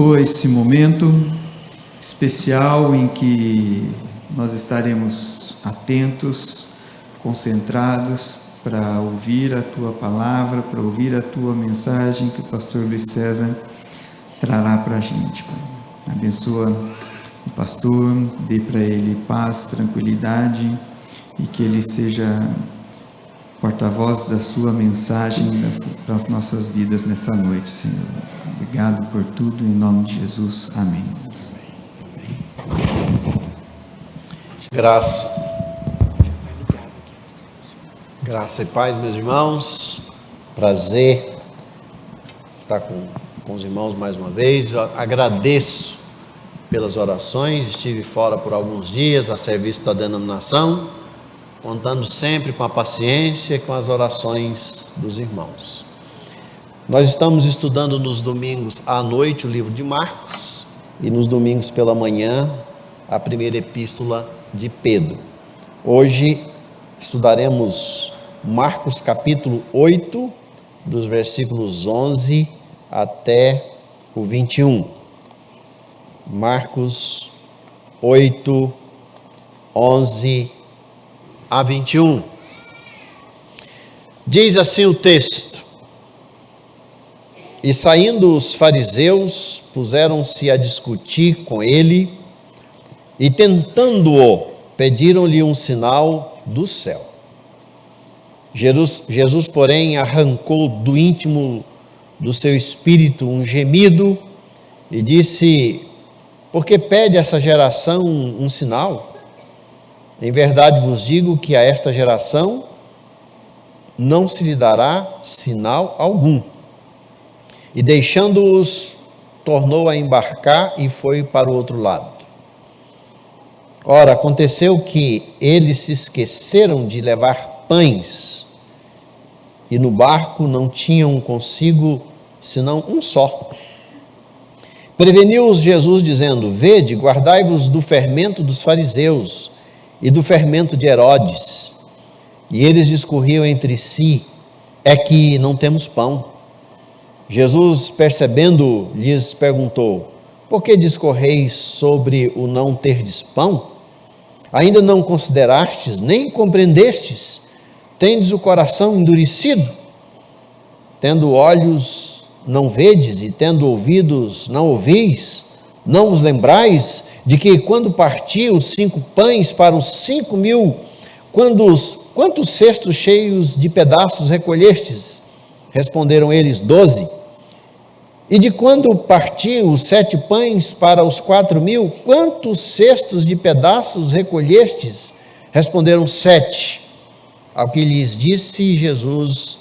abençoa esse momento especial em que nós estaremos atentos, concentrados para ouvir a Tua palavra, para ouvir a Tua mensagem que o pastor Luiz César trará para a gente, Pai. Abençoa o pastor, dê para ele paz, tranquilidade e que ele seja porta-voz da sua mensagem para as nossas vidas nessa noite, Senhor. Obrigado por tudo, em nome de Jesus. Amém. Graça e paz, meus irmãos. Prazer estar com os irmãos mais uma vez. Eu agradeço pelas orações. Estive fora por alguns dias a serviço da denominação, contando sempre com a paciência e com as orações dos irmãos. Nós estamos estudando nos domingos à noite o livro de Marcos e nos domingos pela manhã a primeira epístola de Pedro. Hoje estudaremos Marcos capítulo 8, dos versículos 11 até o 21. Marcos 8, 11 a 21. Diz assim o texto: E saindo os fariseus, puseram-se a discutir com ele, e tentando-o, pediram-lhe um sinal do céu. Jesus, porém, arrancou do íntimo do seu espírito um gemido e disse: Por que pede essa geração um sinal? Em verdade vos digo que a esta geração não se lhe dará sinal algum. E deixando-os, tornou a embarcar e foi para o outro lado. Ora, aconteceu que eles se esqueceram de levar pães, e no barco não tinham consigo senão um só. Preveniu-os Jesus, dizendo: Vede, guardai-vos do fermento dos fariseus e do fermento de Herodes. E eles discorriam entre si: É que não temos pão. Jesus, percebendo, lhes perguntou: Por que discorreis sobre o não terdes pão? Ainda não considerastes, nem compreendestes? Tendes o coração endurecido? Tendo olhos, não vedes, e tendo ouvidos, não ouvis? Não vos lembrais de que quando parti os 5 pães para os 5.000, quantos cestos cheios de pedaços recolhestes? Responderam eles: 12. E de quando parti os 7 pães para os 4.000, quantos cestos de pedaços recolhestes? Responderam: 7. Ao que lhes disse Jesus: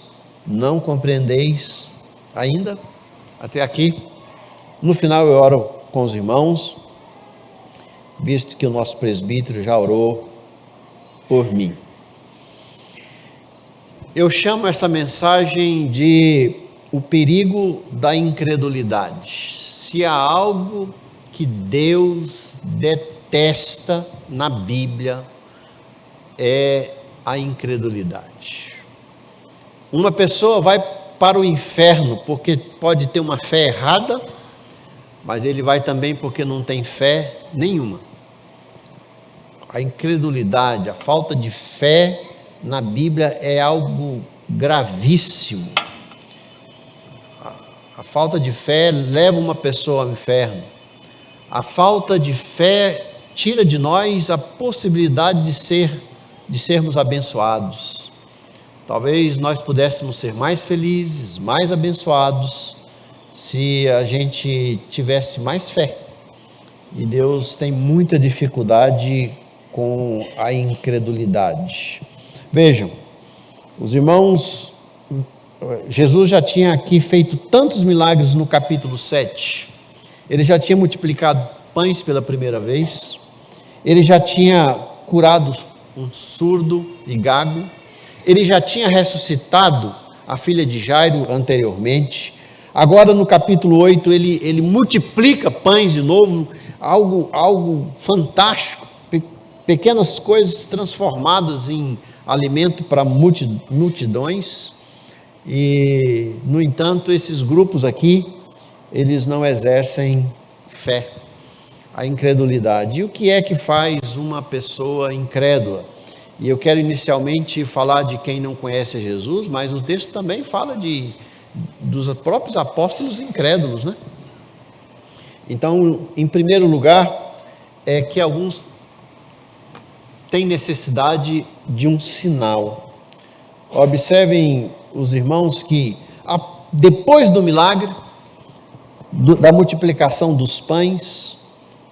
Não compreendeis ainda? Até aqui. No final eu oro com os irmãos, visto que o nosso presbítero já orou por mim. Eu chamo essa mensagem de o perigo da incredulidade. Se há algo que Deus detesta na Bíblia, é a incredulidade. Uma pessoa vai para o inferno porque pode ter uma fé errada, mas ele vai também porque não tem fé nenhuma. A incredulidade, a falta de fé na Bíblia é algo gravíssimo. A falta de fé leva uma pessoa ao inferno. A falta de fé tira de nós a possibilidade de sermos abençoados. Talvez nós pudéssemos ser mais felizes, mais abençoados, se a gente tivesse mais fé. E Deus tem muita dificuldade com a incredulidade. Vejam, os irmãos, Jesus já tinha aqui feito tantos milagres no capítulo 7. Ele já tinha multiplicado pães pela primeira vez. Ele já tinha curado um surdo e gago. Ele já tinha ressuscitado a filha de Jairo anteriormente. Agora no capítulo 8 ele multiplica pães de novo, algo fantástico, pequenas coisas transformadas em alimento para multidões. E no entanto esses grupos aqui eles não exercem fé, a incredulidade. E o que é que faz uma pessoa incrédula? E eu quero inicialmente falar de quem não conhece a Jesus, mas o texto também fala dos próprios apóstolos incrédulos, né? Então, em primeiro lugar, é que alguns têm necessidade de um sinal. Observem os irmãos que depois do milagre, da multiplicação dos pães,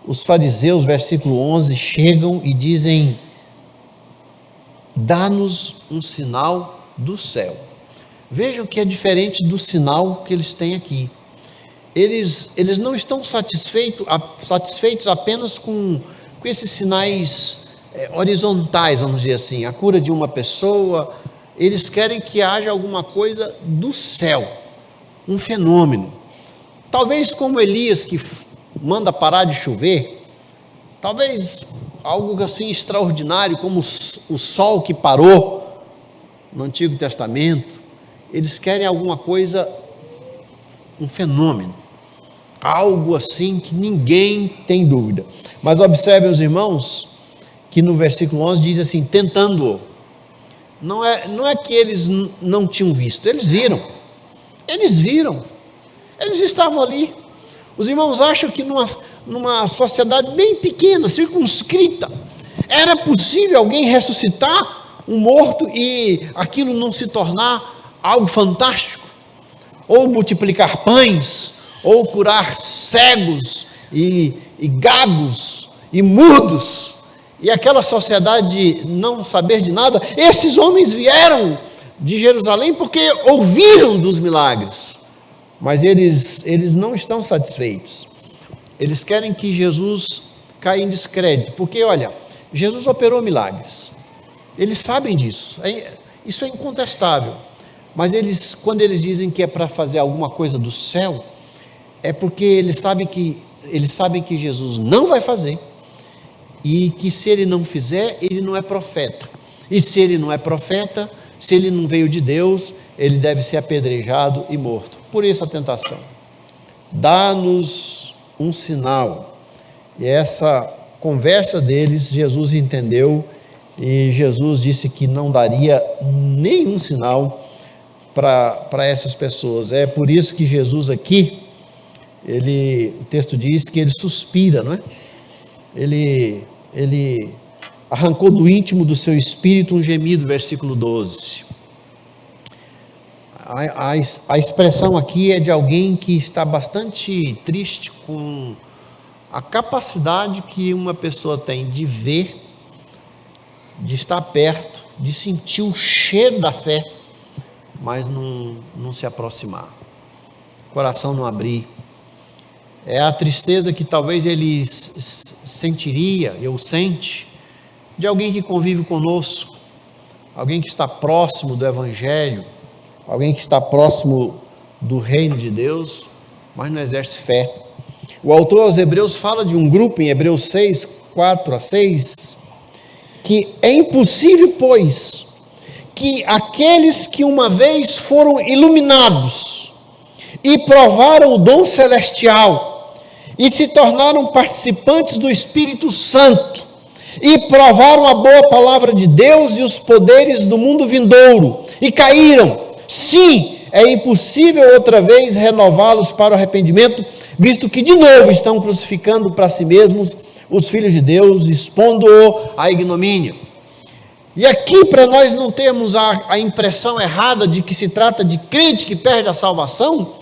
os fariseus, versículo 11, chegam e dizem: dá-nos um sinal do céu. Vejam que é diferente do sinal que eles têm aqui. Eles não estão satisfeitos apenas com esses sinais horizontais, vamos dizer assim, a cura de uma pessoa. Eles querem que haja alguma coisa do céu, um fenômeno. Talvez como Elias, que manda parar de chover, talvez algo assim extraordinário, como o sol que parou no Antigo Testamento. Eles querem alguma coisa, um fenômeno, algo assim que ninguém tem dúvida. Mas observem os irmãos, que no versículo 11 diz assim, tentando-o. Não é que eles não tinham visto, eles viram, eles estavam ali. Os irmãos acham que numa sociedade bem pequena, circunscrita, era possível alguém ressuscitar um morto e aquilo não se tornar algo fantástico? Ou multiplicar pães, ou curar cegos e gagos e mudos, e aquela sociedade não saber de nada. Esses homens vieram de Jerusalém porque ouviram dos milagres, mas eles não estão satisfeitos. Eles querem que Jesus caia em descrédito, porque olha, Jesus operou milagres, eles sabem disso, isso é incontestável, mas quando eles dizem que é para fazer alguma coisa do céu, é porque eles sabem que Jesus não vai fazer, e que se ele não fizer, ele não é profeta, e se ele não é profeta, se ele não veio de Deus, ele deve ser apedrejado e morto. Por isso a tentação, dá-nos um sinal. E essa conversa deles, Jesus entendeu, e Jesus disse que não daria nenhum sinal para essas pessoas. É por isso que Jesus aqui, o texto diz que ele suspira, não é? Ele arrancou do íntimo do seu espírito um gemido, versículo 12. A expressão aqui é de alguém que está bastante triste com a capacidade que uma pessoa tem de ver, de estar perto, de sentir o cheiro da fé, mas não se aproximar, o coração não abrir. É a tristeza que talvez ele sentiria, sente, de alguém que convive conosco, alguém que está próximo do Evangelho, alguém que está próximo do reino de Deus, mas não exerce fé. O autor aos Hebreus fala de um grupo, em Hebreus 6, 4 a 6, que é impossível, pois, que aqueles que uma vez foram iluminados e provaram o dom celestial e se tornaram participantes do Espírito Santo e provaram a boa palavra de Deus e os poderes do mundo vindouro e caíram, sim, é impossível outra vez renová-los para o arrependimento, visto que de novo estão crucificando para si mesmos os filhos de Deus, expondo-o à ignomínia. E aqui, para nós não termos a impressão errada de que se trata de crente que perde a salvação,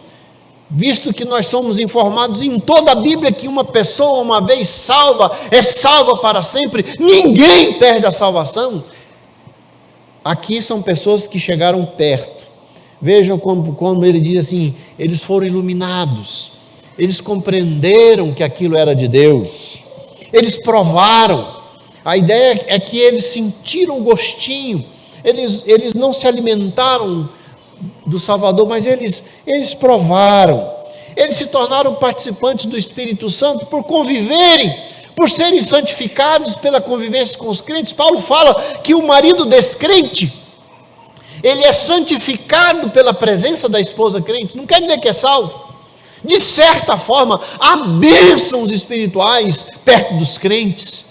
visto que nós somos informados em toda a Bíblia que uma pessoa uma vez salva, é salva para sempre, ninguém perde a salvação. Aqui são pessoas que chegaram perto. Vejam como ele diz assim, eles foram iluminados, eles compreenderam que aquilo era de Deus, eles provaram. A ideia é que eles sentiram o gostinho, eles não se alimentaram do Salvador, mas eles provaram, eles se tornaram participantes do Espírito Santo por conviverem, por serem santificados pela convivência com os crentes. Paulo fala que o marido descrente, ele é santificado pela presença da esposa crente, não quer dizer que é salvo, De certa forma, há bênçãos espirituais perto dos crentes.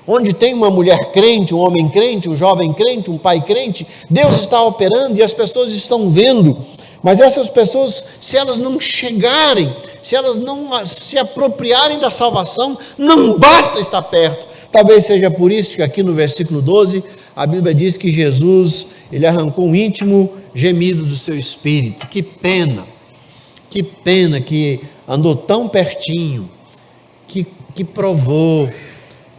Onde tem uma mulher crente, um homem crente, um jovem crente, um pai crente, Deus está operando e as pessoas estão vendo. Mas essas pessoas, se elas não chegarem, se elas não se apropriarem da salvação, não basta estar perto. Talvez seja por isso que aqui no versículo 12, a Bíblia diz que Jesus, ele arrancou um íntimo gemido do seu espírito. Que pena que andou tão pertinho, que provou,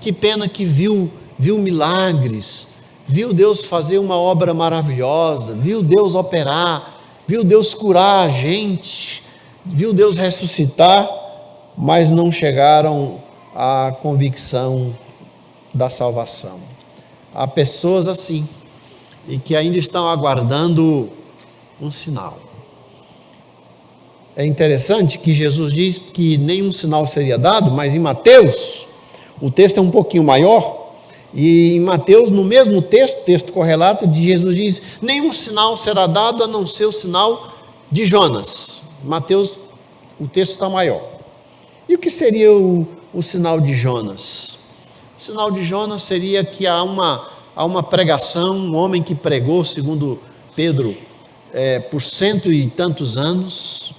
que pena que viu milagres, viu Deus fazer uma obra maravilhosa, viu Deus operar, viu Deus curar a gente, viu Deus ressuscitar, mas não chegaram à convicção da salvação. Há pessoas assim, e que ainda estão aguardando um sinal. É interessante que Jesus diz que nenhum sinal seria dado, mas em Mateus, o texto é um pouquinho maior, e em Mateus, no mesmo texto correlato, Jesus diz: nenhum sinal será dado a não ser o sinal de Jonas. Mateus, o texto está maior. E o que seria o sinal de Jonas? O sinal de Jonas seria que há uma pregação, um homem que pregou, segundo Pedro, por 100 e tantos anos,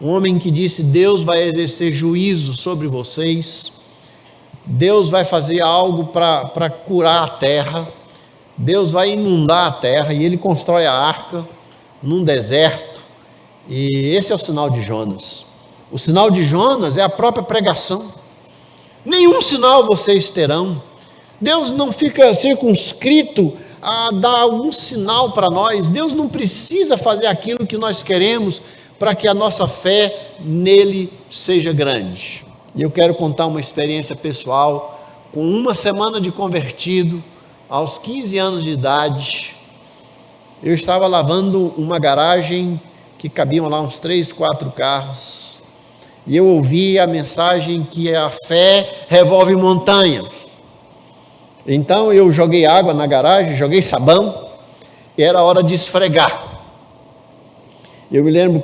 um homem que disse: Deus vai exercer juízo sobre vocês, Deus vai fazer algo para curar a terra, Deus vai inundar a terra, e ele constrói a arca num deserto, e esse é o sinal de Jonas. O sinal de Jonas é a própria pregação. Nenhum sinal vocês terão. Deus não fica circunscrito a dar algum sinal para nós. Deus não precisa fazer aquilo que nós queremos para que a nossa fé nele seja grande. E eu quero contar uma experiência pessoal. Com uma semana de convertido, aos 15 anos de idade, eu estava lavando uma garagem que cabiam lá uns 3, 4 carros, e eu ouvi a mensagem que a fé revolve montanhas. Então eu joguei água na garagem, joguei sabão, e era hora de esfregar. Eu me lembro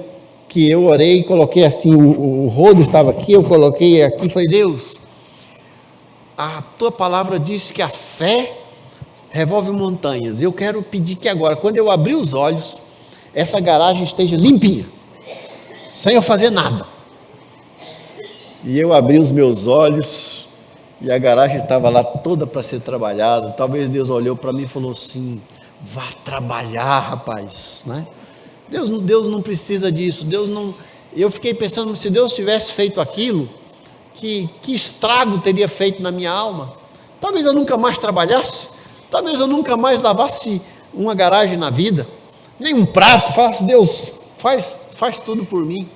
que eu orei e coloquei assim, o rodo estava aqui, eu coloquei aqui e falei: Deus, a tua palavra diz que a fé revolve montanhas. Eu quero pedir que agora, quando eu abrir os olhos, essa garagem esteja limpinha, sem eu fazer nada. E eu abri os meus olhos, e a garagem estava lá toda para ser trabalhada. Talvez Deus olhou para mim e falou assim: vá trabalhar, rapaz, né? Deus não precisa disso. Deus não. Eu fiquei pensando, se Deus tivesse feito aquilo, que estrago teria feito na minha alma. Talvez eu nunca mais trabalhasse, talvez eu nunca mais lavasse uma garagem na vida, nem um prato. Deus faz tudo por mim.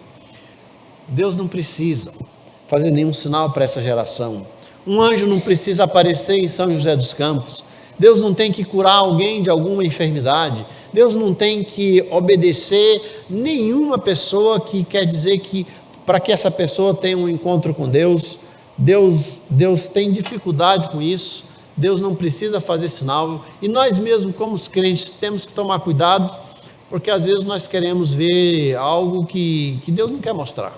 Deus não precisa fazer nenhum sinal para essa geração. Um anjo não precisa aparecer em São José dos Campos. Deus não tem que curar alguém de alguma enfermidade. Deus não tem que obedecer nenhuma pessoa, que quer dizer que para que essa pessoa tenha um encontro com Deus, Deus tem dificuldade com isso. Deus não precisa fazer sinal, e nós mesmos, como os crentes, temos que tomar cuidado, porque às vezes nós queremos ver algo que Deus não quer mostrar.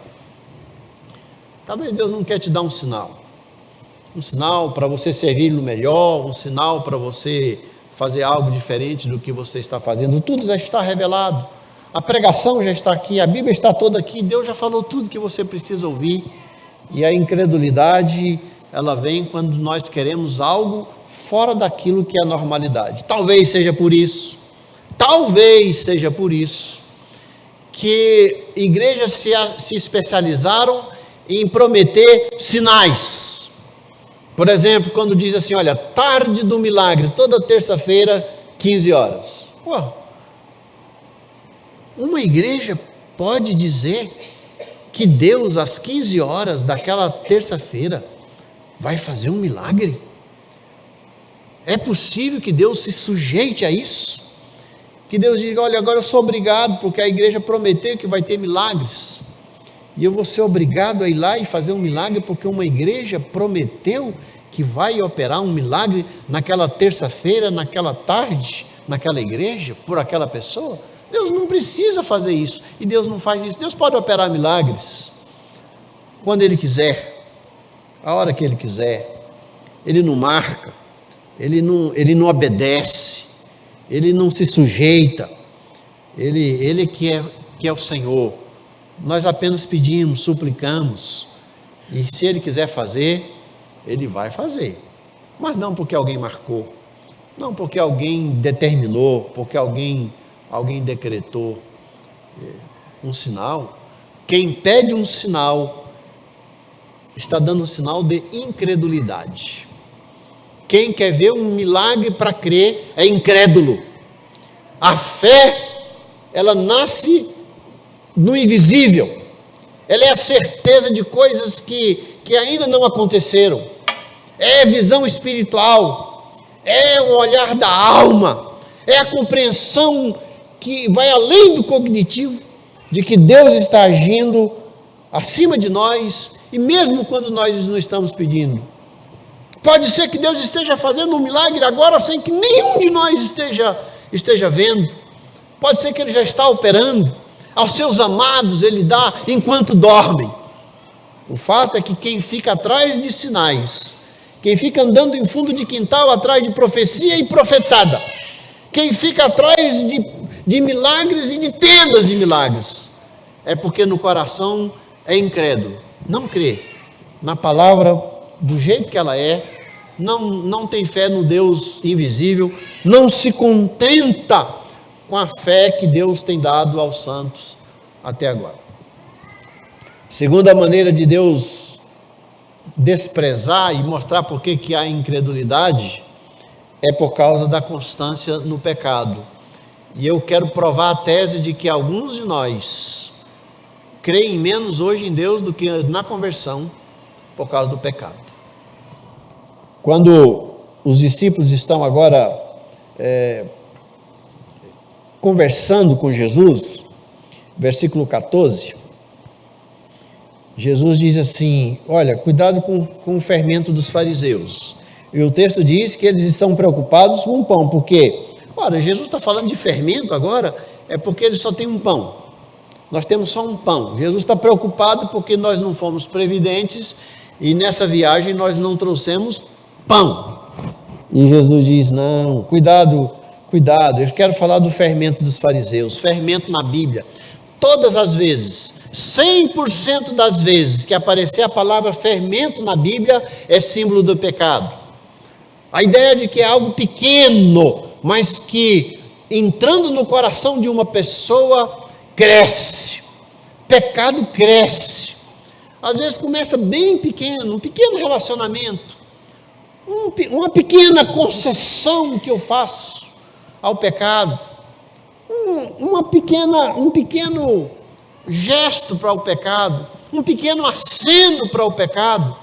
Talvez Deus não quer te dar um sinal para você servir no melhor, um sinal para você fazer algo diferente do que você está fazendo. Tudo já está revelado, a pregação já está aqui, a Bíblia está toda aqui, Deus já falou tudo que você precisa ouvir. E a incredulidade, ela vem quando nós queremos algo fora daquilo que é a normalidade. Talvez seja por isso que igrejas se especializaram em prometer sinais. Por exemplo, quando diz assim: olha, tarde do milagre, toda terça-feira, 15 horas. Uma igreja pode dizer que Deus, às 15 horas daquela terça-feira, vai fazer um milagre? É possível que Deus se sujeite a isso? Que Deus diga: olha, agora eu sou obrigado, porque a igreja prometeu que vai ter milagres, e eu vou ser obrigado a ir lá e fazer um milagre, porque uma igreja prometeu que vai operar um milagre naquela terça-feira, naquela tarde, naquela igreja, por aquela pessoa? Deus não precisa fazer isso, e Deus não faz isso. Deus pode operar milagres quando Ele quiser, a hora que Ele quiser. Ele não marca, Ele não obedece, Ele não se sujeita, Ele que é o Senhor. Nós apenas pedimos, suplicamos, e se Ele quiser fazer, Ele vai fazer. Mas não porque alguém marcou, não porque alguém determinou, porque alguém decretou um sinal. Quem pede um sinal está dando um sinal de incredulidade. Quem quer ver um milagre para crer é incrédulo. A fé, ela nasce no invisível. Ela é a certeza de coisas que ainda não aconteceram. É visão espiritual. É o olhar da alma. É a compreensão que vai além do cognitivo, de que Deus está agindo acima de nós, e mesmo quando nós não estamos pedindo. Pode ser que Deus esteja fazendo um milagre agora sem que nenhum de nós esteja vendo. Pode ser que Ele já está operando. Aos seus amados Ele dá enquanto dormem. O fato é que quem fica atrás de sinais, quem fica andando em fundo de quintal atrás de profecia e profetada, quem fica atrás de milagres e de tendas de milagres, é porque no coração é incrédulo, não crê na palavra do jeito que ela é, não tem fé no Deus invisível, não se contenta com a fé que Deus tem dado aos santos até agora. Segunda maneira de Deus desprezar e mostrar por que há incredulidade é por causa da constância no pecado. E eu quero provar a tese de que alguns de nós creem menos hoje em Deus do que na conversão por causa do pecado. Quando os discípulos estão agora conversando com Jesus, versículo 14, Jesus diz assim: olha, cuidado com o fermento dos fariseus. E o texto diz que eles estão preocupados com o pão, porque, olha, Jesus está falando de fermento agora, é porque eles só têm um pão. Nós temos só um pão. Jesus está preocupado porque nós não fomos previdentes e nessa viagem nós não trouxemos pão. E Jesus diz: não, cuidado, eu quero falar do fermento dos fariseus. Fermento na Bíblia, todas as vezes, 100% das vezes que aparecer a palavra fermento na Bíblia, é símbolo do pecado. A ideia de que é algo pequeno, mas que entrando no coração de uma pessoa cresce. Pecado cresce. Às vezes começa bem pequeno, um pequeno relacionamento, uma pequena concessão que eu faço ao pecado, um pequeno gesto para o pecado, um pequeno aceno para o pecado,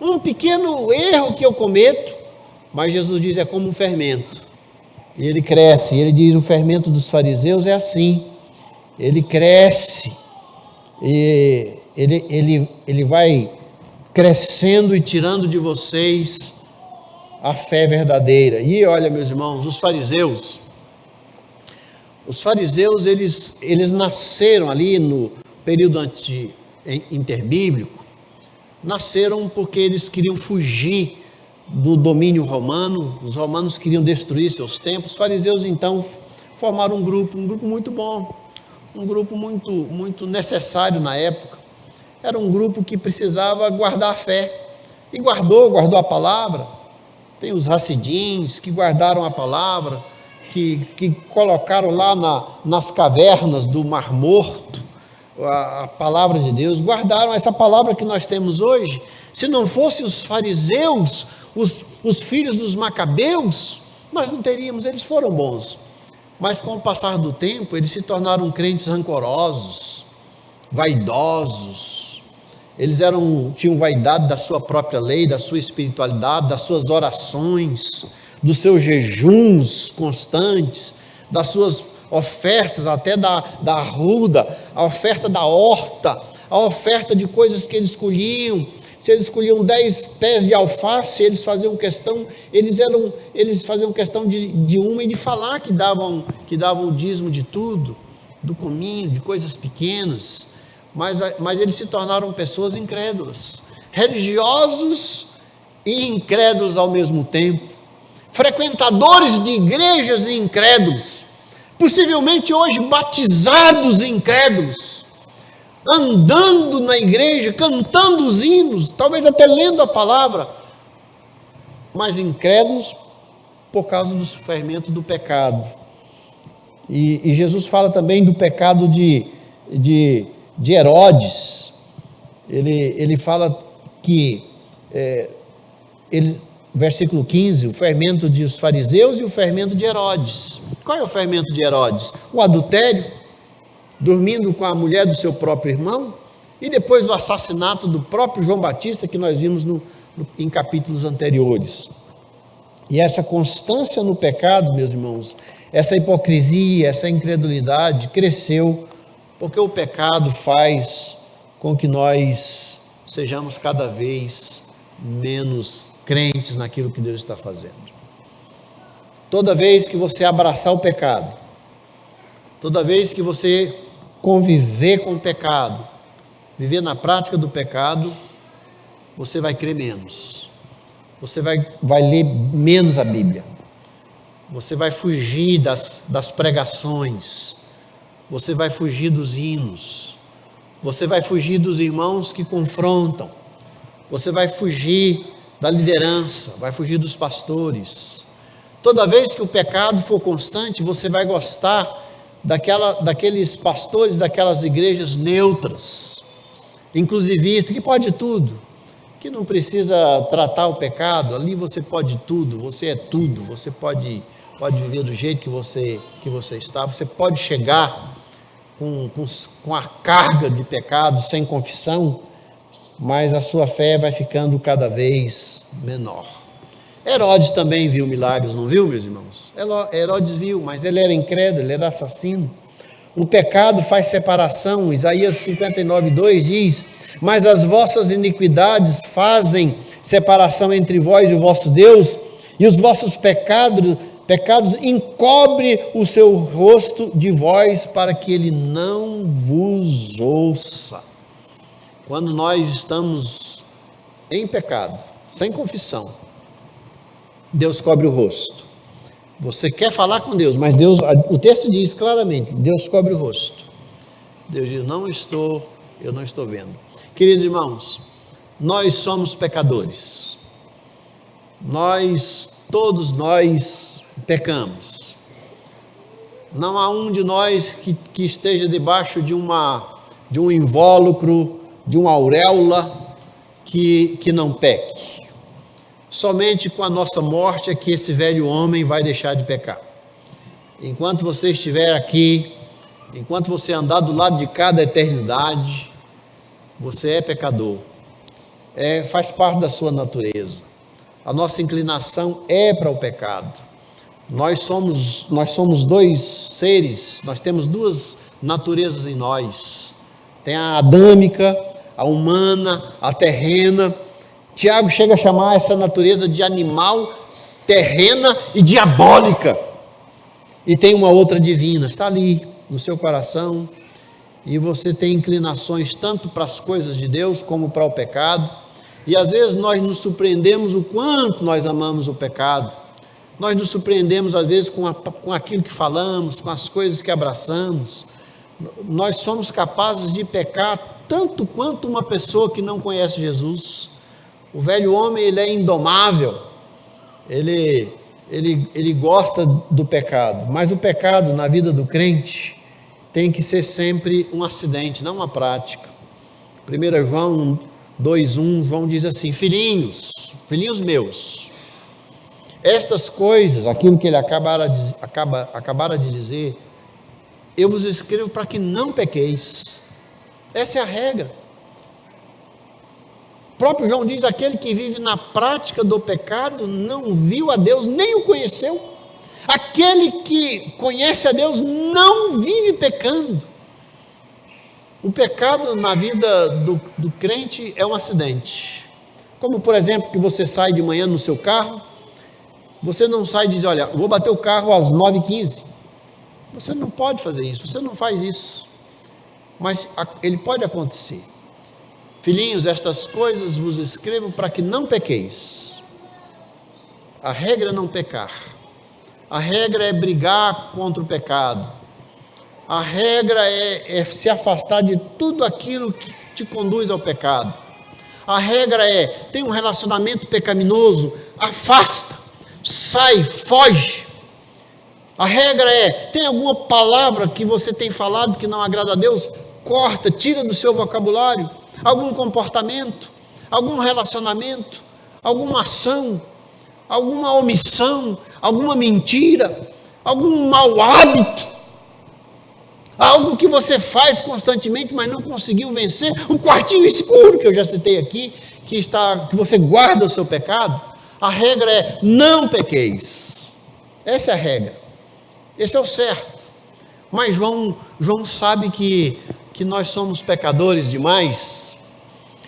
um pequeno erro que eu cometo, mas Jesus diz: é como um fermento, e ele cresce. Ele diz: o fermento dos fariseus é assim, ele cresce, e ele vai crescendo e tirando de vocês a fé verdadeira. E olha, meus irmãos, os fariseus eles nasceram ali no período interbíblico, nasceram porque eles queriam fugir do domínio romano. Os romanos queriam destruir seus templos. Os fariseus então formaram um grupo muito bom, um grupo muito necessário na época. Era um grupo que precisava guardar a fé, e guardou a palavra. Tem os Hassidins que guardaram a palavra, que colocaram lá nas cavernas do Mar Morto a palavra de Deus, guardaram essa palavra que nós temos hoje. Se não fossem os fariseus, os filhos dos macabeus, nós não teríamos. Eles foram bons, mas com o passar do tempo eles se tornaram crentes rancorosos, vaidosos. Eles tinham vaidade da sua própria lei, da sua espiritualidade, das suas orações, dos seus jejuns constantes, das suas ofertas, até da arruda, a oferta da horta, a oferta de coisas que eles escolhiam. Se eles escolhiam 10 pés de alface, eles faziam questão de uma e de falar que davam o dízimo de tudo, do cominho, de coisas pequenas. mas eles se tornaram pessoas incrédulas, religiosos e incrédulos ao mesmo tempo, frequentadores de igrejas e incrédulos, possivelmente hoje batizados e incrédulos, andando na igreja, cantando os hinos, talvez até lendo a palavra, mas incrédulos por causa do fermento do pecado. E Jesus fala também do pecado de Herodes. Ele fala que, versículo 15, o fermento dos fariseus e o fermento de Herodes. Qual é o fermento de Herodes? O adultério, dormindo com a mulher do seu próprio irmão, e depois o assassinato do próprio João Batista, que nós vimos em capítulos anteriores. E essa constância no pecado, meus irmãos, essa hipocrisia, essa incredulidade cresceu, porque o pecado faz com que nós sejamos cada vez menos crentes naquilo que Deus está fazendo. Toda vez que você abraçar o pecado, toda vez que você conviver com o pecado, viver na prática do pecado, você vai crer menos. Você vai ler menos a Bíblia. Você vai fugir das pregações. Você vai fugir dos hinos. Você vai fugir dos irmãos que confrontam. Você vai fugir da liderança, vai fugir dos pastores. Toda vez que o pecado for constante, você vai gostar daqueles pastores, daquelas igrejas neutras, inclusivistas, que pode tudo, que não precisa tratar o pecado. Ali você pode tudo, você é tudo, você pode viver do jeito que você está, você pode chegar com a carga de pecado sem confissão, mas a sua fé vai ficando cada vez menor. Herodes também viu milagres, não viu, meus irmãos? Herodes viu, mas ele era incrédulo, ele era assassino. O pecado faz separação. Isaías 59:2 diz: mas as vossas iniquidades fazem separação entre vós e o vosso Deus, e os vossos pecados encobre o seu rosto de vós, para que ele não vos ouça. Quando nós estamos em pecado, sem confissão, Deus cobre o rosto. Você quer falar com Deus, mas o texto diz claramente, Deus cobre o rosto. Deus diz, eu não estou vendo. Queridos irmãos, nós somos pecadores. Todos nós pecamos. Não há um de nós que esteja debaixo de um invólucro, de uma auréola, que não peque. Somente com a nossa morte é que esse velho homem vai deixar de pecar. Enquanto você estiver aqui, enquanto você andar do lado de cá da eternidade, você é pecador. Faz parte da sua natureza. A nossa inclinação é para o pecado. Nós somos dois seres, nós temos duas naturezas em nós. Tem a adâmica, a humana, a terrena. Tiago chega a chamar essa natureza de animal, terrena e diabólica. E tem uma outra divina, está ali no seu coração. E você tem inclinações tanto para as coisas de Deus como para o pecado. E às vezes nós nos surpreendemos o quanto nós amamos o pecado. Nós nos surpreendemos às vezes com aquilo que falamos, com as coisas que abraçamos. Nós somos capazes de pecar tanto quanto uma pessoa que não conhece Jesus. O velho homem, ele é indomável, ele gosta do pecado, mas o pecado na vida do crente tem que ser sempre um acidente, não uma prática. 1 João 2:1, João diz assim, filhinhos meus, estas coisas, aquilo que ele acabara de dizer, eu vos escrevo para que não pequeis. Essa é a regra. O próprio João diz, aquele que vive na prática do pecado não viu a Deus, nem o conheceu. Aquele que conhece a Deus não vive pecando. O pecado na vida do crente é um acidente. Como, por exemplo, que você sai de manhã no seu carro, você não sai e diz, olha, vou bater o carro às 9h15. Você não pode fazer isso, você não faz isso. mas ele pode acontecer. Filhinhos, estas coisas vos escrevo para que não pequeis. A regra é não pecar. A regra é brigar contra o pecado. A regra é se afastar de tudo aquilo que te conduz ao pecado. A regra é, tem um relacionamento pecaminoso, afasta, sai, foge. A regra é, tem alguma palavra que você tem falado que não agrada a Deus, corta, tira do seu vocabulário. Algum comportamento, algum relacionamento, alguma ação, alguma omissão, alguma mentira, algum mau hábito, algo que você faz constantemente, mas não conseguiu vencer, um quartinho escuro que eu já citei aqui, que você guarda o seu pecado. A regra é, não pequeis. Essa é a regra, esse é o certo. Mas João sabe que nós somos pecadores demais.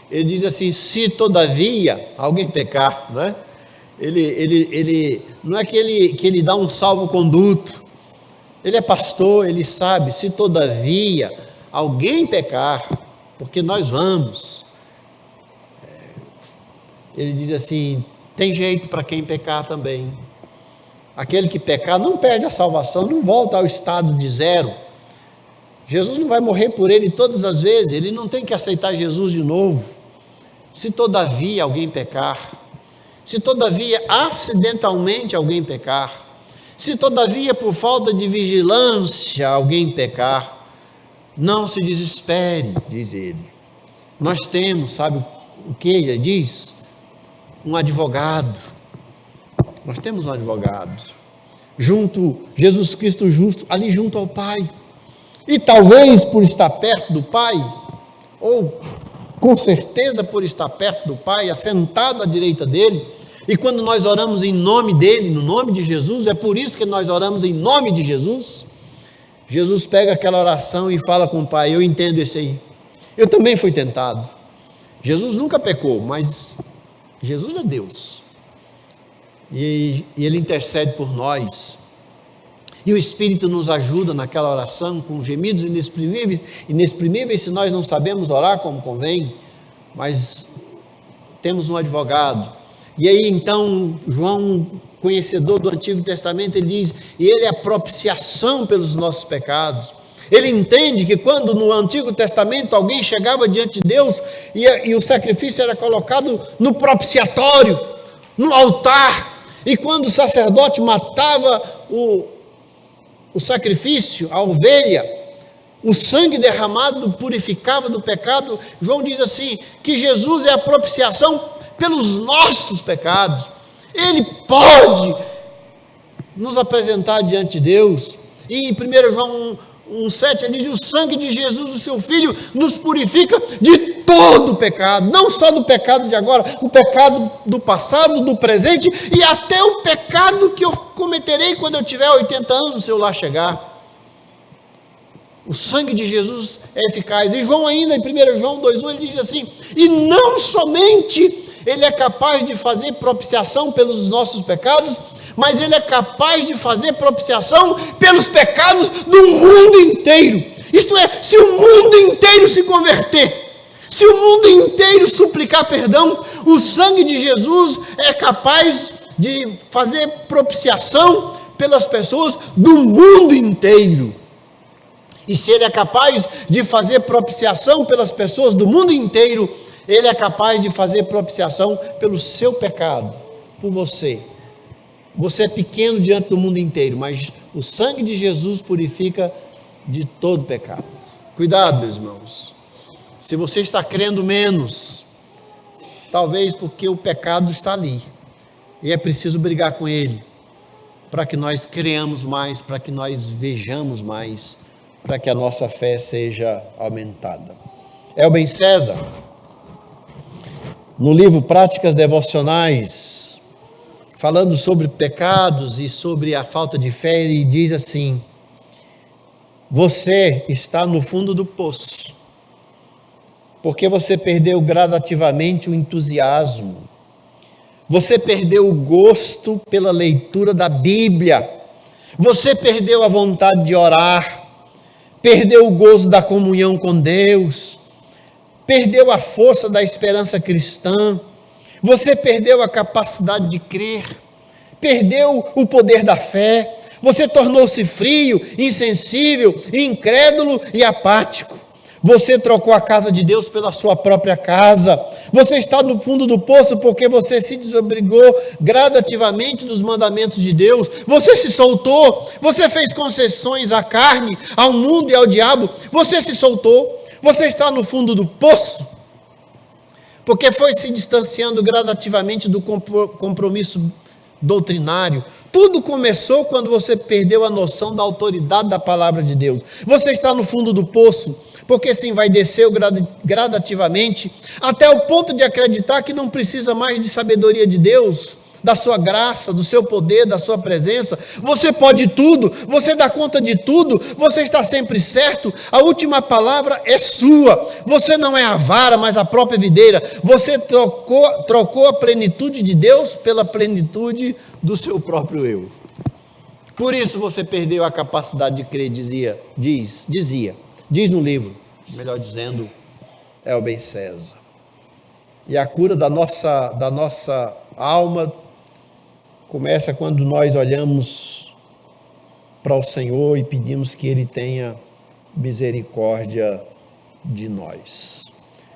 Ele diz assim, se todavia alguém pecar, não é? Ele não é que ele dá um salvo-conduto. Ele é pastor, ele sabe, se todavia alguém pecar, porque nós vamos. Ele diz assim, tem jeito para quem pecar também. Aquele que pecar não perde a salvação, não volta ao estado de zero. Jesus não vai morrer por ele todas as vezes, ele não tem que aceitar Jesus de novo. Se todavia alguém pecar, se todavia acidentalmente alguém pecar, se todavia por falta de vigilância alguém pecar, não se desespere, diz ele. Nós temos, sabe o que ele diz? Um advogado. Nós temos um advogado. Jesus Cristo justo, ali junto ao Pai. E talvez por estar perto do Pai, ou com certeza por estar perto do Pai, assentado à direita dele, e quando nós oramos em nome dele, no nome de Jesus, é por isso que nós oramos em nome de Jesus. Jesus pega aquela oração e fala com o Pai, eu entendo esse aí, eu também fui tentado. Jesus nunca pecou, mas Jesus é Deus, e ele intercede por nós, e o Espírito nos ajuda naquela oração, com gemidos inexprimíveis se nós não sabemos orar como convém, mas temos um advogado. E aí então, João, conhecedor do Antigo Testamento, ele diz, e ele é a propiciação pelos nossos pecados. Ele entende que quando no Antigo Testamento alguém chegava diante de Deus, e o sacrifício era colocado no propiciatório, no altar, e quando o sacerdote matava o sacrifício, a ovelha, o sangue derramado purificava do pecado. João diz assim, que Jesus é a propiciação pelos nossos pecados. Ele pode nos apresentar diante de Deus. E em 1 João 1,7 ele diz, o sangue de Jesus, o seu Filho, nos purifica de todo o pecado, não só do pecado de agora, o pecado do passado, do presente, e até o pecado que eu cometerei quando eu tiver 80 anos, se eu lá chegar. O sangue de Jesus é eficaz. E João ainda, em 1 João 2,1, ele diz assim, e não somente ele é capaz de fazer propiciação pelos nossos pecados, mas ele é capaz de fazer propiciação pelos pecados do mundo inteiro. Isto é, se o mundo inteiro se converter, se o mundo inteiro suplicar perdão, o sangue de Jesus é capaz de fazer propiciação pelas pessoas do mundo inteiro. E se ele é capaz de fazer propiciação pelas pessoas do mundo inteiro, ele é capaz de fazer propiciação pelo seu pecado, por você. Você é pequeno diante do mundo inteiro, mas o sangue de Jesus purifica de todo pecado. Cuidado, meus irmãos. Se você está crendo menos, talvez porque o pecado está ali, e é preciso brigar com ele, para que nós creamos mais, para que nós vejamos mais, para que a nossa fé seja aumentada. Elben César, no livro Práticas Devocionais, falando sobre pecados e sobre a falta de fé, ele diz assim, você está no fundo do poço, porque você perdeu gradativamente o entusiasmo, você perdeu o gosto pela leitura da Bíblia, você perdeu a vontade de orar, perdeu o gozo da comunhão com Deus, perdeu a força da esperança cristã, você perdeu a capacidade de crer, perdeu o poder da fé, você tornou-se frio, insensível, incrédulo e apático. Você trocou a casa de Deus pela sua própria casa. Você está no fundo do poço porque você se desobrigou gradativamente dos mandamentos de Deus. Você se soltou. Você fez concessões à carne, ao mundo e ao diabo. Você se soltou. Você está no fundo do poço porque foi se distanciando gradativamente do compromisso doutrinário. Tudo começou quando você perdeu a noção da autoridade da palavra de Deus. Você está no fundo do poço porque se envaideceu gradativamente até o ponto de acreditar que não precisa mais de sabedoria de Deus, da sua graça, do seu poder, da sua presença. Você pode tudo, você dá conta de tudo, você está sempre certo, a última palavra é sua. Você não é a vara, mas a própria videira. Você trocou a plenitude de Deus pela plenitude do seu próprio eu. Por isso você perdeu a capacidade de crer, diz no livro, melhor dizendo, Elben César. E a cura da nossa alma começa quando nós olhamos para o Senhor e pedimos que Ele tenha misericórdia de nós.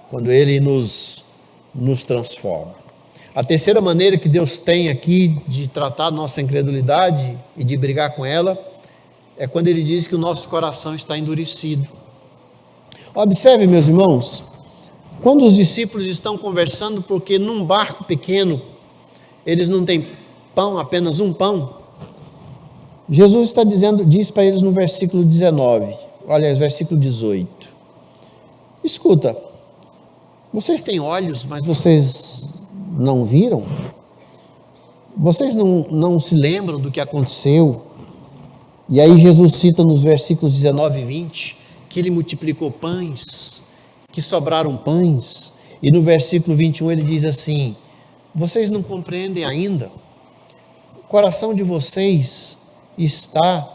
Quando Ele nos transforma. A terceira maneira que Deus tem aqui de tratar a nossa incredulidade e de brigar com ela é quando Ele diz que o nosso coração está endurecido. Observe, meus irmãos, quando os discípulos estão conversando, porque num barco pequeno eles não têm pão, apenas um pão, Jesus diz para eles no versículo 19, aliás, versículo 18, escuta, vocês têm olhos, mas vocês não viram? Vocês não se lembram do que aconteceu? E aí Jesus cita nos versículos 19 e 20, que Ele multiplicou pães, que sobraram pães, e no versículo 21 Ele diz assim, vocês não compreendem ainda? O coração de vocês está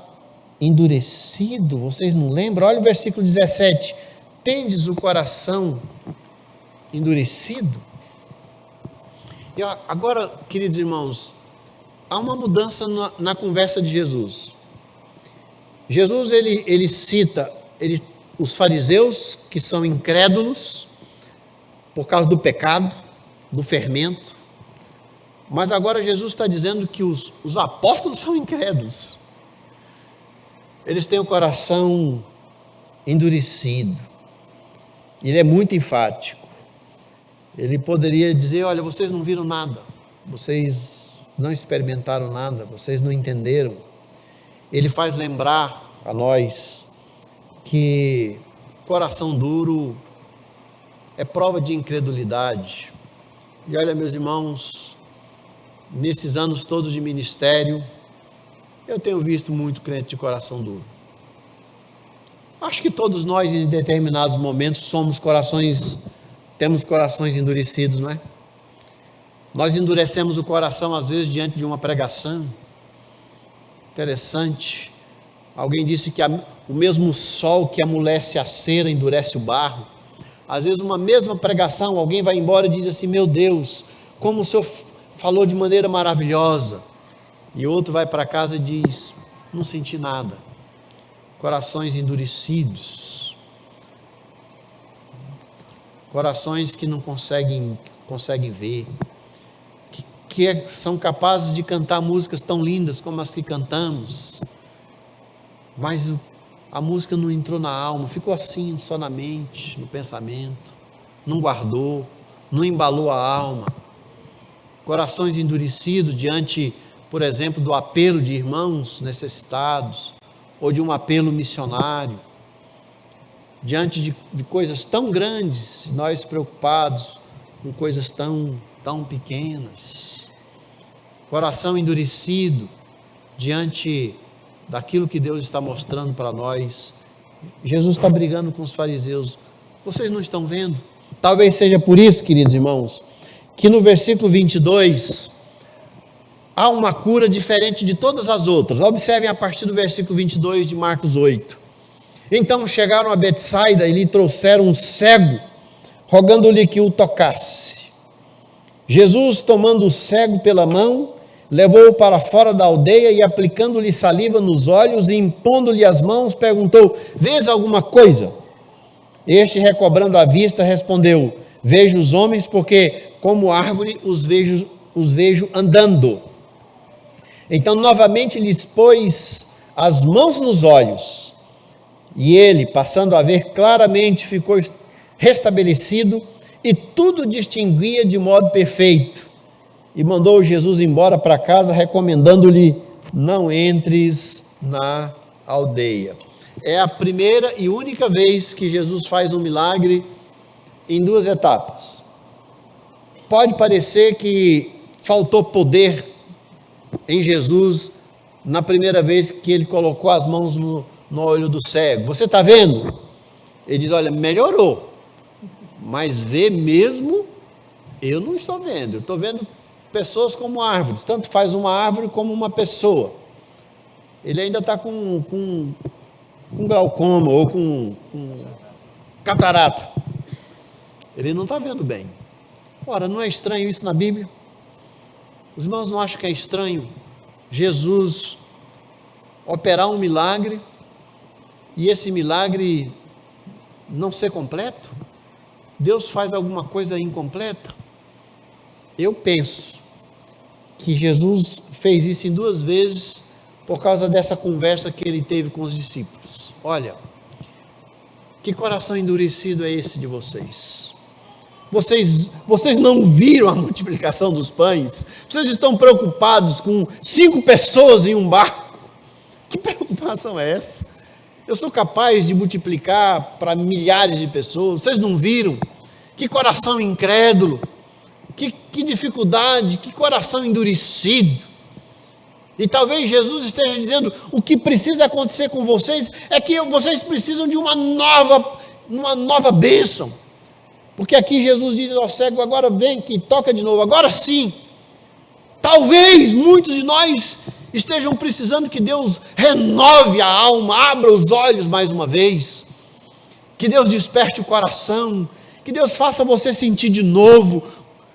endurecido, vocês não lembram? Olha o versículo 17, tendes o coração endurecido? E agora, queridos irmãos, há uma mudança na conversa de Jesus. Jesus, ele cita os fariseus, que são incrédulos, por causa do pecado, do fermento, mas agora Jesus está dizendo que os apóstolos são incrédulos, eles têm o coração endurecido, ele é muito enfático, ele poderia dizer, olha, vocês não viram nada, vocês não experimentaram nada, vocês não entenderam. Ele faz lembrar a nós que coração duro é prova de incredulidade. E olha, meus irmãos, nesses anos todos de ministério, eu tenho visto muito crente de coração duro. Acho que todos nós, em determinados momentos, temos corações endurecidos, não é? Nós endurecemos o coração, às vezes, diante de uma pregação. Interessante. Alguém disse que o mesmo sol que amolece a cera endurece o barro. Às vezes uma mesma pregação, alguém vai embora e diz assim, meu Deus, como o Senhor falou de maneira maravilhosa. E outro vai para casa e diz, não senti nada. Corações endurecidos. Corações que não conseguem ver. Que são capazes de cantar músicas tão lindas como as que cantamos, mas a música não entrou na alma, ficou assim só na mente, no pensamento, não guardou, não embalou a alma. Corações endurecidos diante, por exemplo, do apelo de irmãos necessitados, ou de um apelo missionário, diante de coisas tão grandes, nós preocupados com coisas tão pequenas. Coração endurecido diante daquilo que Deus está mostrando para nós. Jesus está brigando com os fariseus. Vocês não estão vendo? Talvez seja por isso, queridos irmãos, que no versículo 22 há uma cura diferente de todas as outras. Observem a partir do versículo 22 de Marcos 8. Então chegaram a Betsaida e lhe trouxeram um cego, rogando-lhe que o tocasse. Jesus, tomando o cego pela mão, levou-o para fora da aldeia e, aplicando-lhe saliva nos olhos e impondo-lhe as mãos, perguntou: vês alguma coisa? Este, recobrando a vista, respondeu: vejo os homens, porque como árvore os vejo andando. Então novamente lhes pôs as mãos nos olhos, e ele, passando a ver claramente, ficou restabelecido e tudo distinguia de modo perfeito. E mandou Jesus embora para casa, recomendando-lhe: não entres na aldeia. É a primeira e única vez que Jesus faz um milagre em duas etapas. Pode parecer que faltou poder em Jesus na primeira vez que ele colocou as mãos no olho do cego. Você está vendo? Ele diz: olha, melhorou, mas ver mesmo, eu não estou vendo. Eu estou vendo pessoas como árvores, tanto faz uma árvore como uma pessoa. Ele ainda está com glaucoma ou com catarata. Ele não está vendo bem. Ora, não é estranho isso na Bíblia? Os irmãos não acham que é estranho Jesus operar um milagre e esse milagre não ser completo? Deus faz alguma coisa incompleta? Eu penso que Jesus fez isso em duas vezes por causa dessa conversa que ele teve com os discípulos. Olha, que coração endurecido é esse de vocês? Vocês não viram a multiplicação dos pães? Vocês estão preocupados com 5 pessoas em um barco? Que preocupação é essa? Eu sou capaz de multiplicar para milhares de pessoas. Vocês não viram? Que coração incrédulo, que dificuldade, que coração endurecido. E talvez Jesus esteja dizendo: o que precisa acontecer com vocês é que vocês precisam de uma nova bênção. Porque aqui Jesus diz ao cego: agora vem que toca de novo, agora sim. Talvez muitos de nós estejam precisando que Deus renove a alma, abra os olhos mais uma vez, que Deus desperte o coração, que Deus faça você sentir de novo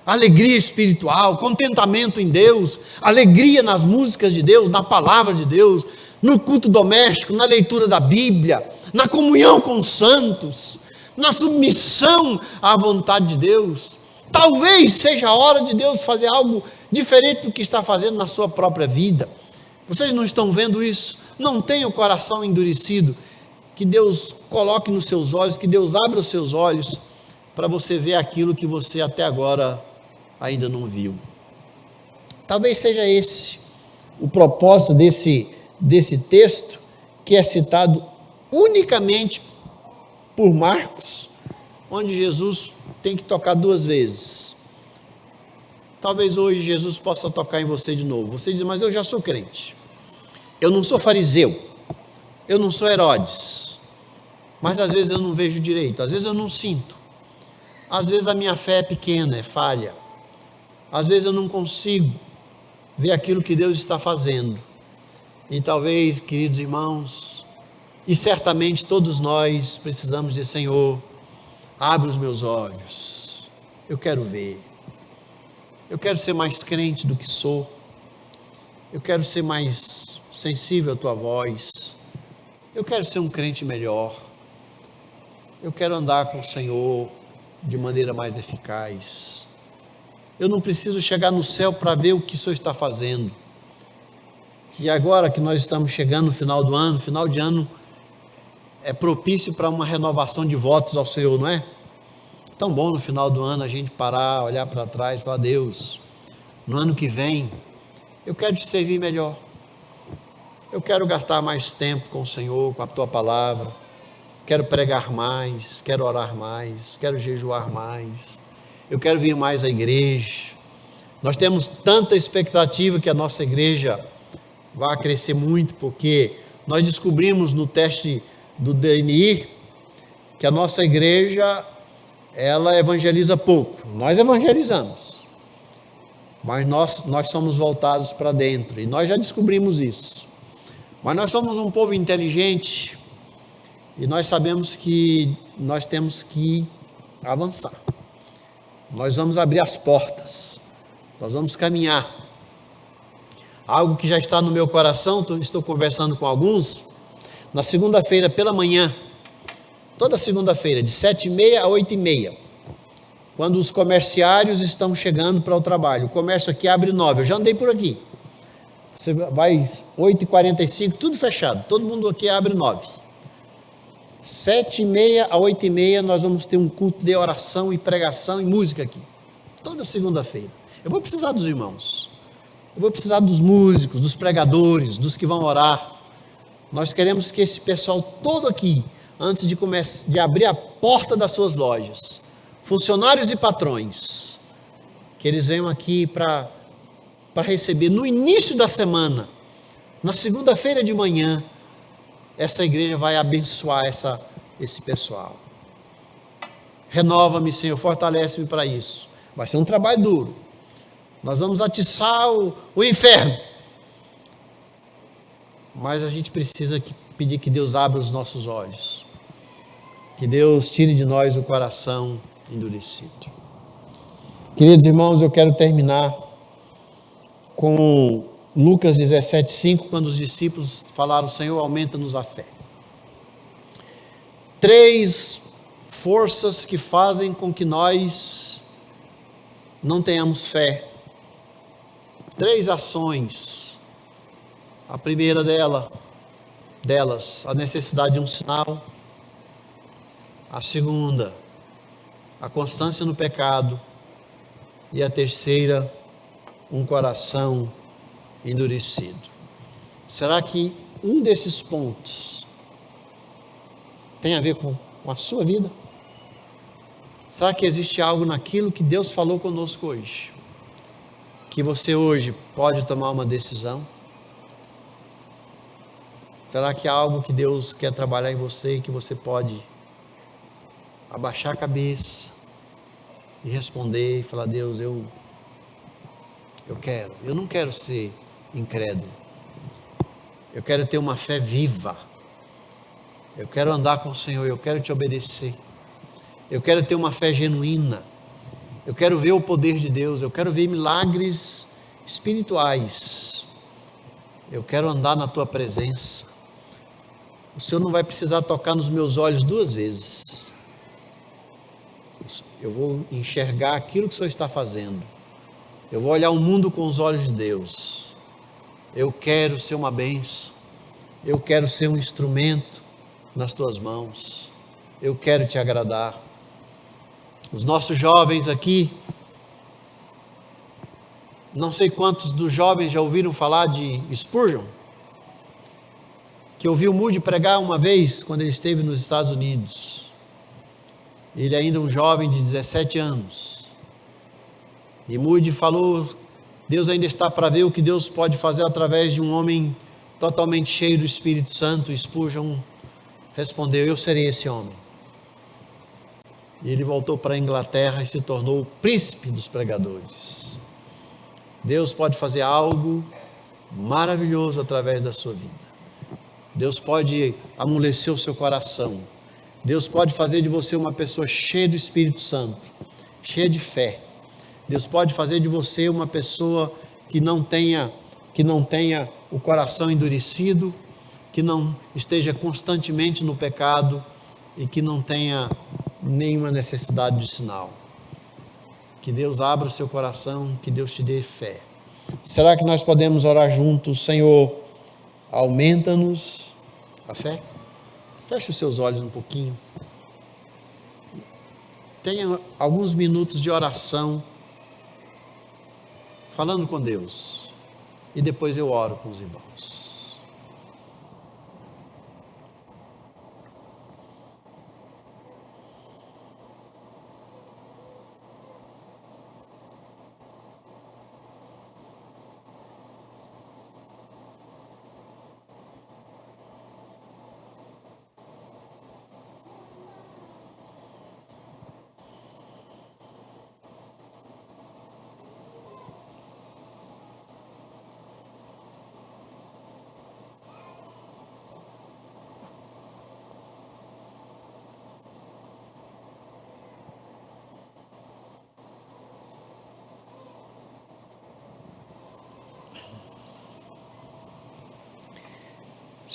alegria espiritual, contentamento em Deus, alegria nas músicas de Deus, na palavra de Deus, no culto doméstico, na leitura da Bíblia, na comunhão com os santos, na submissão à vontade de Deus. Talvez seja a hora de Deus fazer algo diferente do que está fazendo na sua própria vida. Vocês não estão vendo isso? Não tenha o coração endurecido. Que Deus coloque nos seus olhos, que Deus abra os seus olhos para você ver aquilo que você até agora ainda não viu. Talvez seja esse o propósito desse texto, que é citado unicamente por Marcos, onde Jesus tem que tocar 2 vezes. Talvez hoje Jesus possa tocar em você de novo. Você diz: mas eu já sou crente, eu não sou fariseu, eu não sou Herodes, mas às vezes eu não vejo direito, às vezes eu não sinto, às vezes a minha fé é pequena, é falha, às vezes eu não consigo ver aquilo que Deus está fazendo. E talvez, queridos irmãos, e certamente todos nós precisamos dizer: Senhor, abre os meus olhos, eu quero ver, eu quero ser mais crente do que sou, eu quero ser mais sensível à tua voz, eu quero ser um crente melhor, eu quero andar com o Senhor de maneira mais eficaz. Eu não preciso chegar no céu para ver o que o Senhor está fazendo. E agora que nós estamos chegando no final do ano, final de ano é propício para uma renovação de votos ao Senhor, não é? Tão bom no final do ano a gente parar, olhar para trás e falar: Deus, no ano que vem eu quero te servir melhor, eu quero gastar mais tempo com o Senhor, com a tua palavra, quero pregar mais, quero orar mais, quero jejuar mais, eu quero vir mais à igreja. Nós temos tanta expectativa que a nossa igreja vai crescer muito, porque nós descobrimos no teste do DNI que a nossa igreja, ela evangeliza pouco. Nós evangelizamos, mas nós somos voltados para dentro, e nós já descobrimos isso. Mas nós somos um povo inteligente, E nós sabemos que nós temos que avançar. Nós vamos abrir as portas. Nós vamos caminhar. Algo que já está no meu coração, estou conversando com alguns. Na segunda-feira pela manhã, toda segunda-feira, de 7h30 a 8h30, quando os comerciários estão chegando para o trabalho. O comércio aqui abre 9h, eu já andei por aqui. Você vai 8h45, tudo fechado, todo mundo aqui abre 9h. 7h30 a 8h30 nós vamos ter um culto de oração e pregação e música aqui, toda segunda-feira. Eu vou precisar dos irmãos, eu vou precisar dos músicos, dos pregadores, dos que vão orar. Nós queremos que esse pessoal todo aqui, antes de abrir a porta das suas lojas, funcionários e patrões, que eles venham aqui para receber no início da semana, na segunda-feira de manhã, essa igreja vai abençoar esse pessoal. Renova-me, Senhor, fortalece-me para isso. Vai ser um trabalho duro. Nós vamos atiçar o inferno. Mas a gente precisa pedir que Deus abra os nossos olhos. Que Deus tire de nós o coração endurecido. Queridos irmãos, eu quero terminar com Lucas 17:5, quando os discípulos falaram: Senhor, aumenta-nos a fé. 3 forças que fazem com que nós não tenhamos fé. 3 ações. A primeira delas, a necessidade de um sinal. A segunda, a constância no pecado. E a terceira, um coração endurecido. Será que um desses pontos tem a ver com a sua vida? Será que existe algo naquilo que Deus falou conosco hoje, que você hoje pode tomar uma decisão? Será que há algo que Deus quer trabalhar em você e que você pode abaixar a cabeça e responder e falar: Deus, eu não quero ser incrédulo, eu quero ter uma fé viva, eu quero andar com o Senhor, eu quero te obedecer, eu quero ter uma fé genuína, eu quero ver o poder de Deus, eu quero ver milagres espirituais, eu quero andar na tua presença. O Senhor não vai precisar tocar nos meus olhos 2 vezes, eu vou enxergar aquilo que o Senhor está fazendo, eu vou olhar o mundo com os olhos de Deus. Eu quero ser uma bênção, eu quero ser um instrumento nas tuas mãos, eu quero te agradar. Os nossos jovens aqui, não sei quantos dos jovens já ouviram falar de Spurgeon, que ouviu Moody pregar uma vez quando ele esteve nos Estados Unidos. Ele ainda um jovem de 17 anos. E Moody falou: Deus ainda está para ver o que Deus pode fazer através de um homem totalmente cheio do Espírito Santo. E Spurgeon respondeu: eu serei esse homem. E ele voltou para a Inglaterra e se tornou o príncipe dos pregadores. Deus pode fazer algo maravilhoso através da sua vida. Deus pode amolecer o seu coração. Deus pode fazer de você uma pessoa cheia do Espírito Santo, cheia de fé. Deus pode fazer de você uma pessoa que não tenha o coração endurecido, que não esteja constantemente no pecado e que não tenha nenhuma necessidade de sinal. Que Deus abra o seu coração, que Deus te dê fé. Será que nós podemos orar juntos? Senhor, aumenta-nos a fé. Feche os seus olhos um pouquinho. Tenha alguns minutos de oração, falando com Deus. E depois eu oro com os irmãos.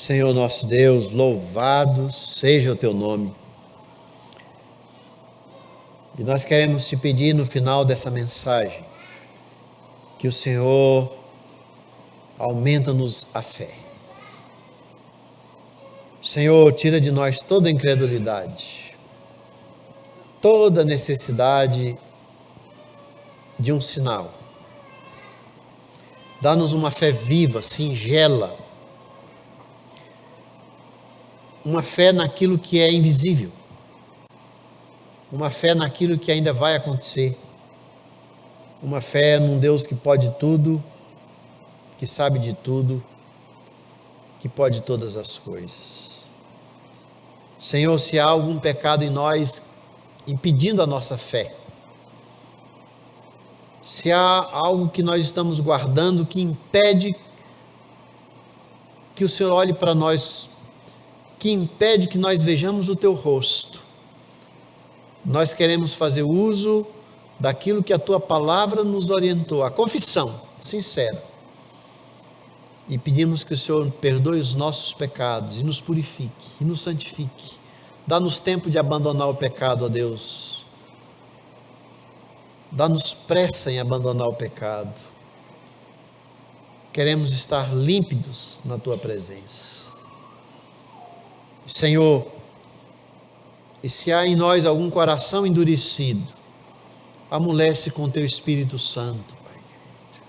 Senhor nosso Deus, louvado seja o teu nome. E nós queremos te pedir no final dessa mensagem que o Senhor aumenta-nos a fé. Senhor, tira de nós toda incredulidade, toda necessidade de um sinal. Dá-nos uma fé viva, singela, uma fé naquilo que é invisível, uma fé naquilo que ainda vai acontecer, uma fé num Deus que pode tudo, que sabe de tudo, que pode todas as coisas. Senhor, se há algum pecado em nós impedindo a nossa fé, se há algo que nós estamos guardando que impede que o Senhor olhe para nós, que impede que nós vejamos o teu rosto, nós queremos fazer uso daquilo que a tua palavra nos orientou, a confissão sincera, e pedimos que o Senhor perdoe os nossos pecados e nos purifique e nos santifique. Dá-nos tempo de abandonar o pecado, ó Deus. Dá-nos pressa em abandonar o pecado. Queremos estar límpidos na tua presença. Senhor, e se há em nós algum coração endurecido, amolece com teu Espírito Santo, Pai querido.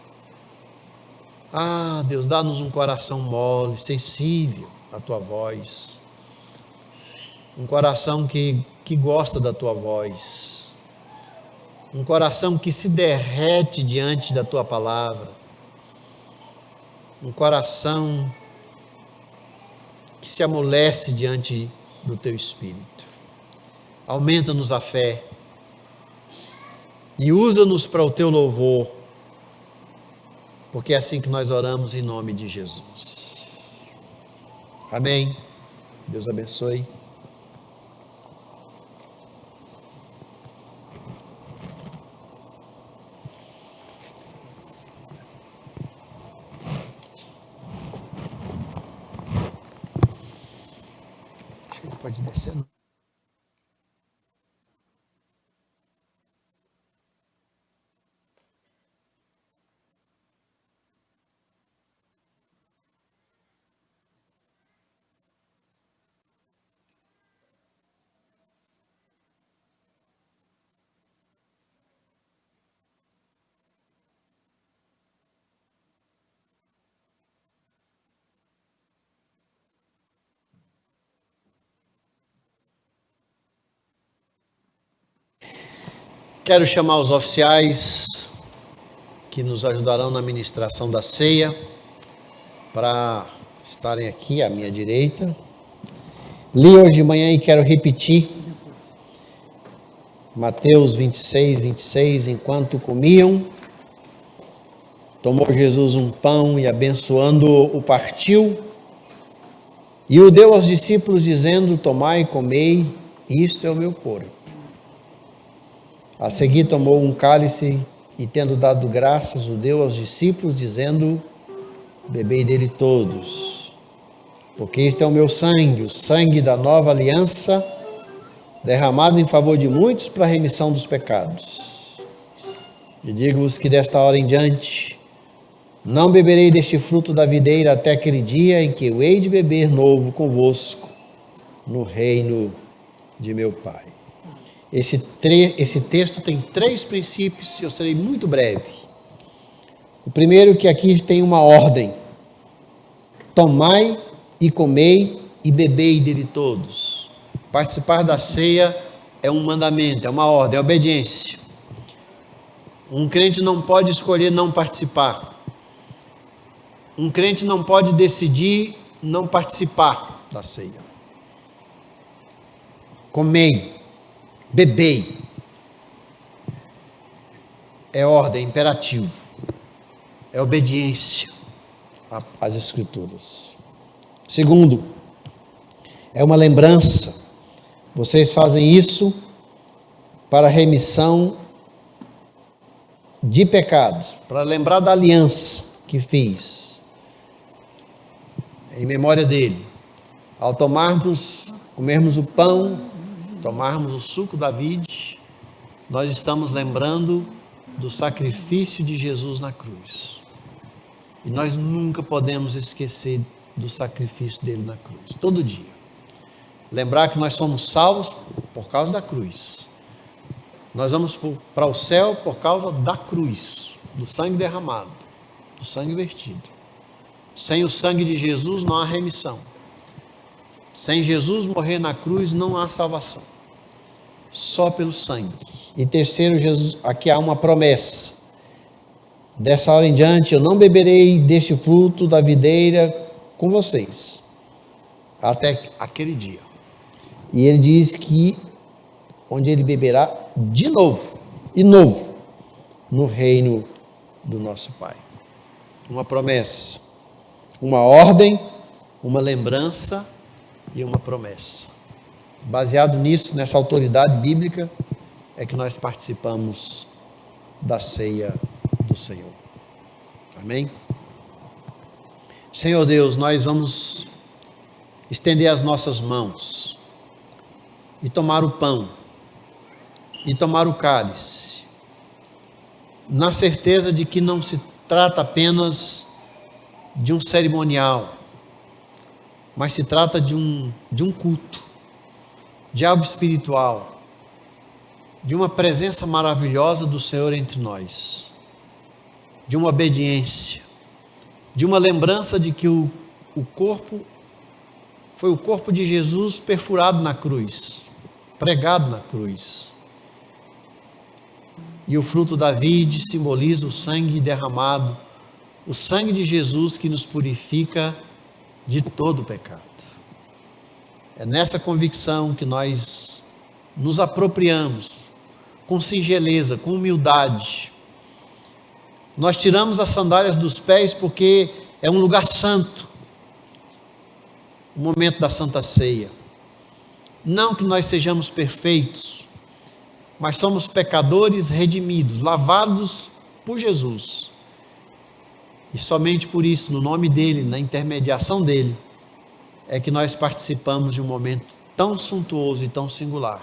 Ah, Deus, dá-nos um coração mole, sensível à tua voz. Um coração que gosta da tua voz. Um coração que se derrete diante da tua palavra. Um coração que se amolece diante do teu Espírito. Aumenta-nos a fé e usa-nos para o teu louvor, porque é assim que nós oramos em nome de Jesus. Amém. Deus abençoe. Acho que ele pode descer, não? Quero chamar os oficiais que nos ajudarão na ministração da ceia para estarem aqui à minha direita. Li hoje de manhã e quero repetir Mateus 26, enquanto comiam, tomou Jesus um pão e abençoando-o, o partiu e o deu aos discípulos dizendo: tomai e comei, isto é o meu corpo. A seguir tomou um cálice e, tendo dado graças, o deu aos discípulos, dizendo: bebei dele todos, porque este é o meu sangue, o sangue da nova aliança, derramado em favor de muitos para a remissão dos pecados. E digo-vos que desta hora em diante não beberei deste fruto da videira até aquele dia em que eu hei de beber novo convosco no reino de meu Pai. Esse texto tem 3 princípios e eu serei muito breve. O primeiro, que aqui tem uma ordem: tomai e comei e bebei dele todos. Participar da ceia é um mandamento, é uma ordem, é obediência. Um crente não pode escolher não participar. Um crente não pode decidir não participar da ceia. Comei, bebei. É ordem, é imperativo. É obediência às Escrituras. Segundo, é uma lembrança. Vocês fazem isso para remissão de pecados, para lembrar da aliança que fiz. em memória dele. Ao comermos o pão, tomarmos o suco da vide, nós estamos lembrando do sacrifício de Jesus na cruz. E nós nunca podemos esquecer do sacrifício dele na cruz, todo dia. Lembrar que nós somos salvos por causa da cruz. Nós vamos para o céu por causa da cruz, do sangue derramado, do sangue vertido. Sem o sangue de Jesus não há remissão. Sem Jesus morrer na cruz não há salvação. Só pelo sangue. E terceiro, Jesus, aqui há uma promessa. Dessa hora em diante eu não beberei deste fruto da videira com vocês, até aquele dia. E ele diz que onde ele beberá de novo, e novo, no reino do nosso Pai. Uma promessa, uma ordem, uma lembrança e uma promessa. Baseado nisso, nessa autoridade bíblica, é que nós participamos da ceia do Senhor. Amém? Senhor Deus, nós vamos estender as nossas mãos e tomar o pão e tomar o cálice, na certeza de que não se trata apenas de um cerimonial, mas se trata de um culto, de algo espiritual, de uma presença maravilhosa do Senhor entre nós, de uma obediência, de uma lembrança de que o corpo foi o corpo de Jesus perfurado na cruz, pregado na cruz. E o fruto da vide simboliza o sangue derramado, o sangue de Jesus que nos purifica de todo o pecado. É nessa convicção que nós nos apropriamos, com singeleza, com humildade. Nós tiramos as sandálias dos pés porque é um lugar santo, o momento da Santa Ceia. Não que nós sejamos perfeitos, mas somos pecadores redimidos, lavados por Jesus. E somente por isso, no nome dele, na intermediação dele, é que nós participamos de um momento tão suntuoso e tão singular.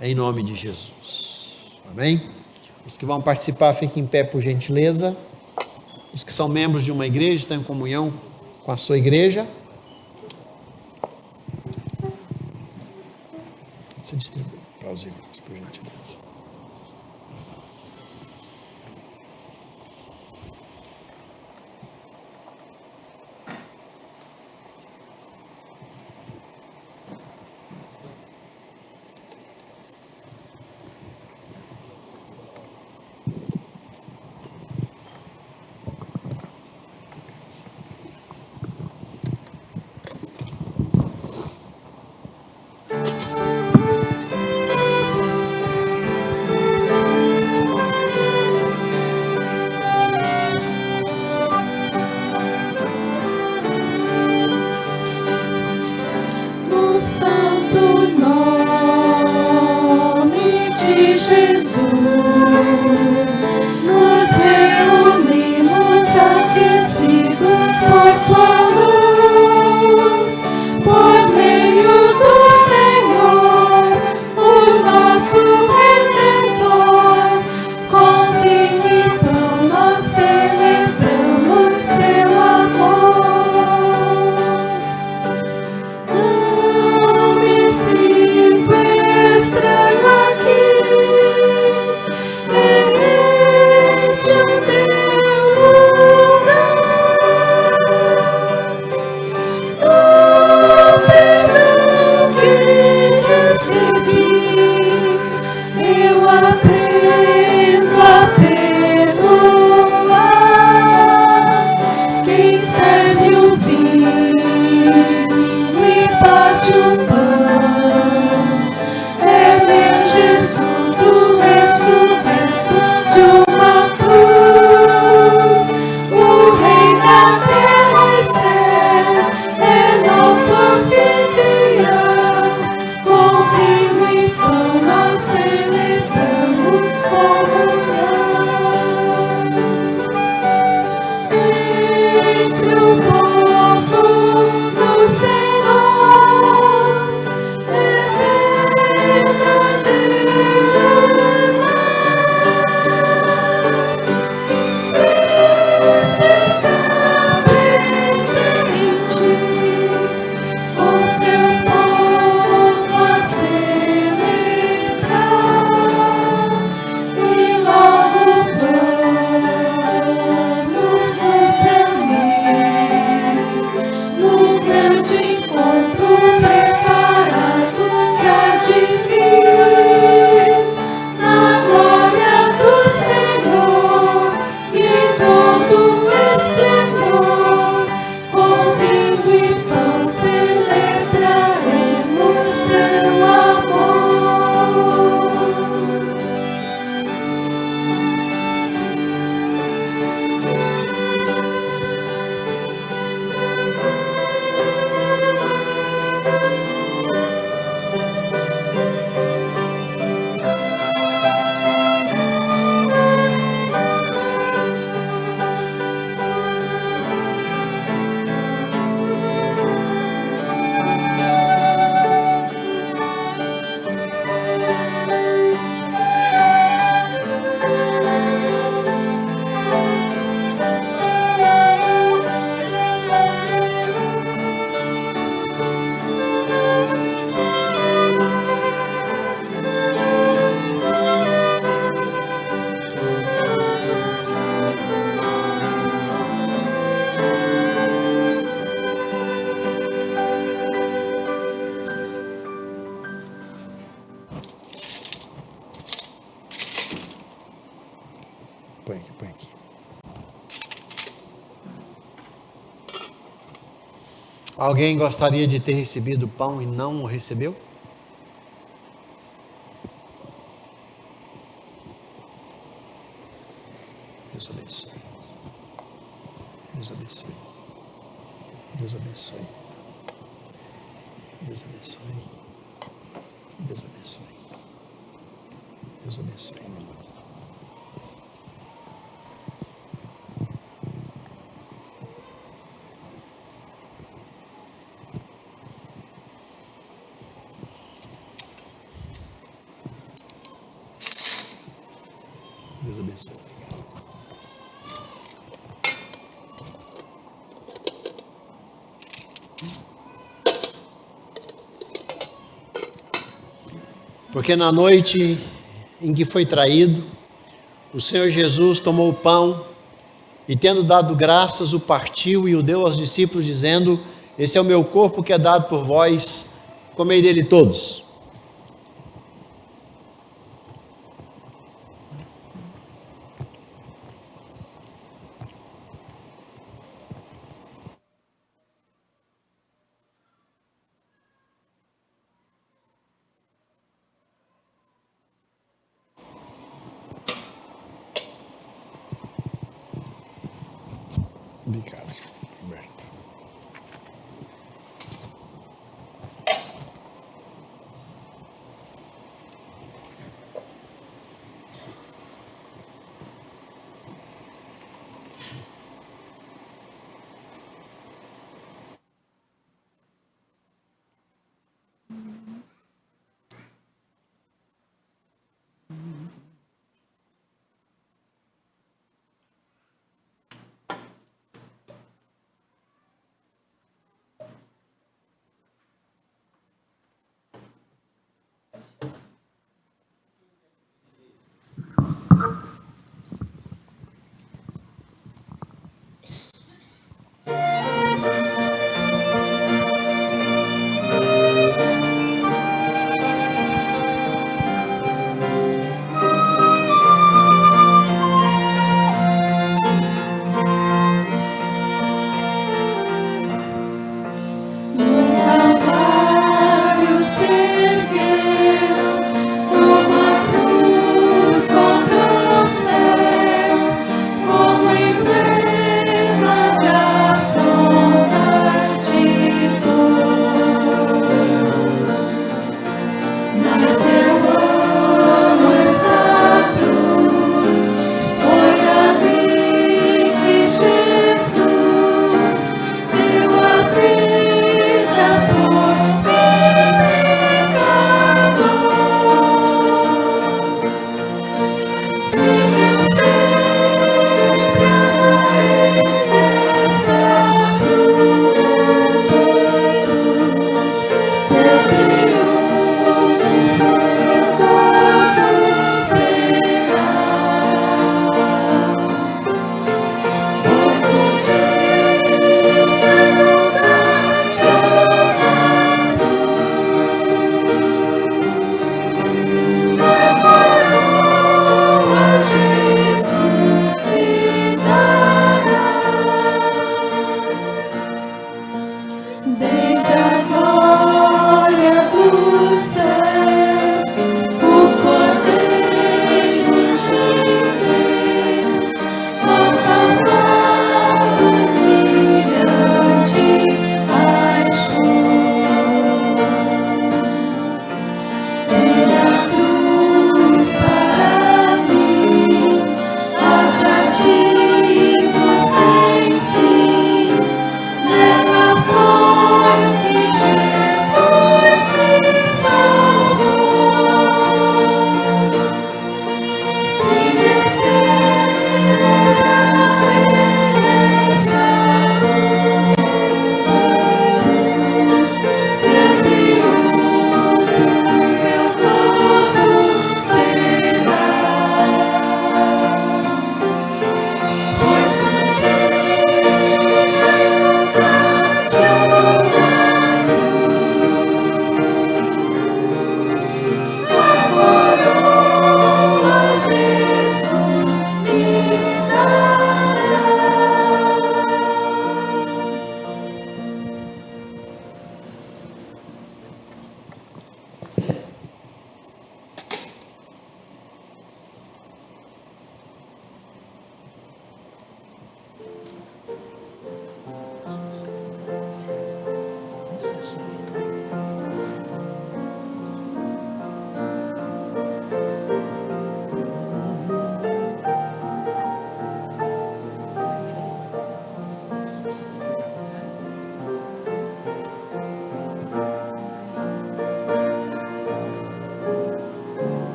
Em nome de Jesus. Amém? Os que vão participar, fiquem em pé por gentileza. Os que são membros de uma igreja, estão em comunhão com a sua igreja. Você distribui para os irmãos, por gentileza. Alguém gostaria de ter recebido o pão e não o recebeu? Deus abençoe. Deus abençoe. Deus abençoe. Deus abençoe. Deus abençoe. Deus abençoe. Deus abençoe. Obrigado. Porque na noite em que foi traído, o Senhor Jesus tomou o pão e, tendo dado graças, o partiu e o deu aos discípulos, dizendo: esse é o meu corpo que é dado por vós, comei dele todos. Obrigado, Roberto.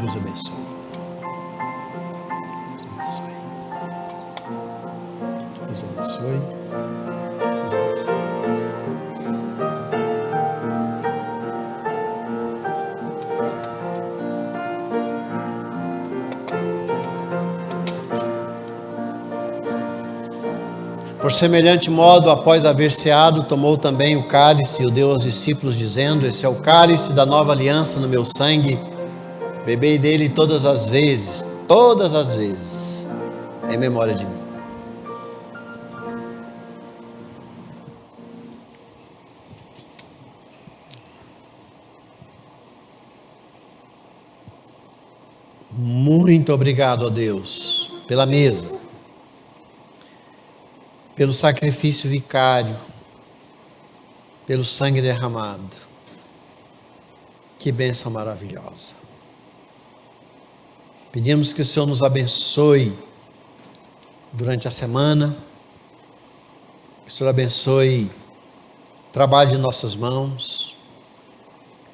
Deus abençoe. Deus abençoe. Deus abençoe. Por semelhante modo, após haver ceado, tomou também o cálice e o deu aos discípulos, dizendo: esse é o cálice da nova aliança no meu sangue, bebei dele todas as vezes, em memória de mim. Muito obrigado a Deus pela mesa, pelo sacrifício vicário, pelo sangue derramado. Que bênção maravilhosa. Pedimos que o Senhor nos abençoe durante a semana, que o Senhor abençoe o trabalho de nossas mãos,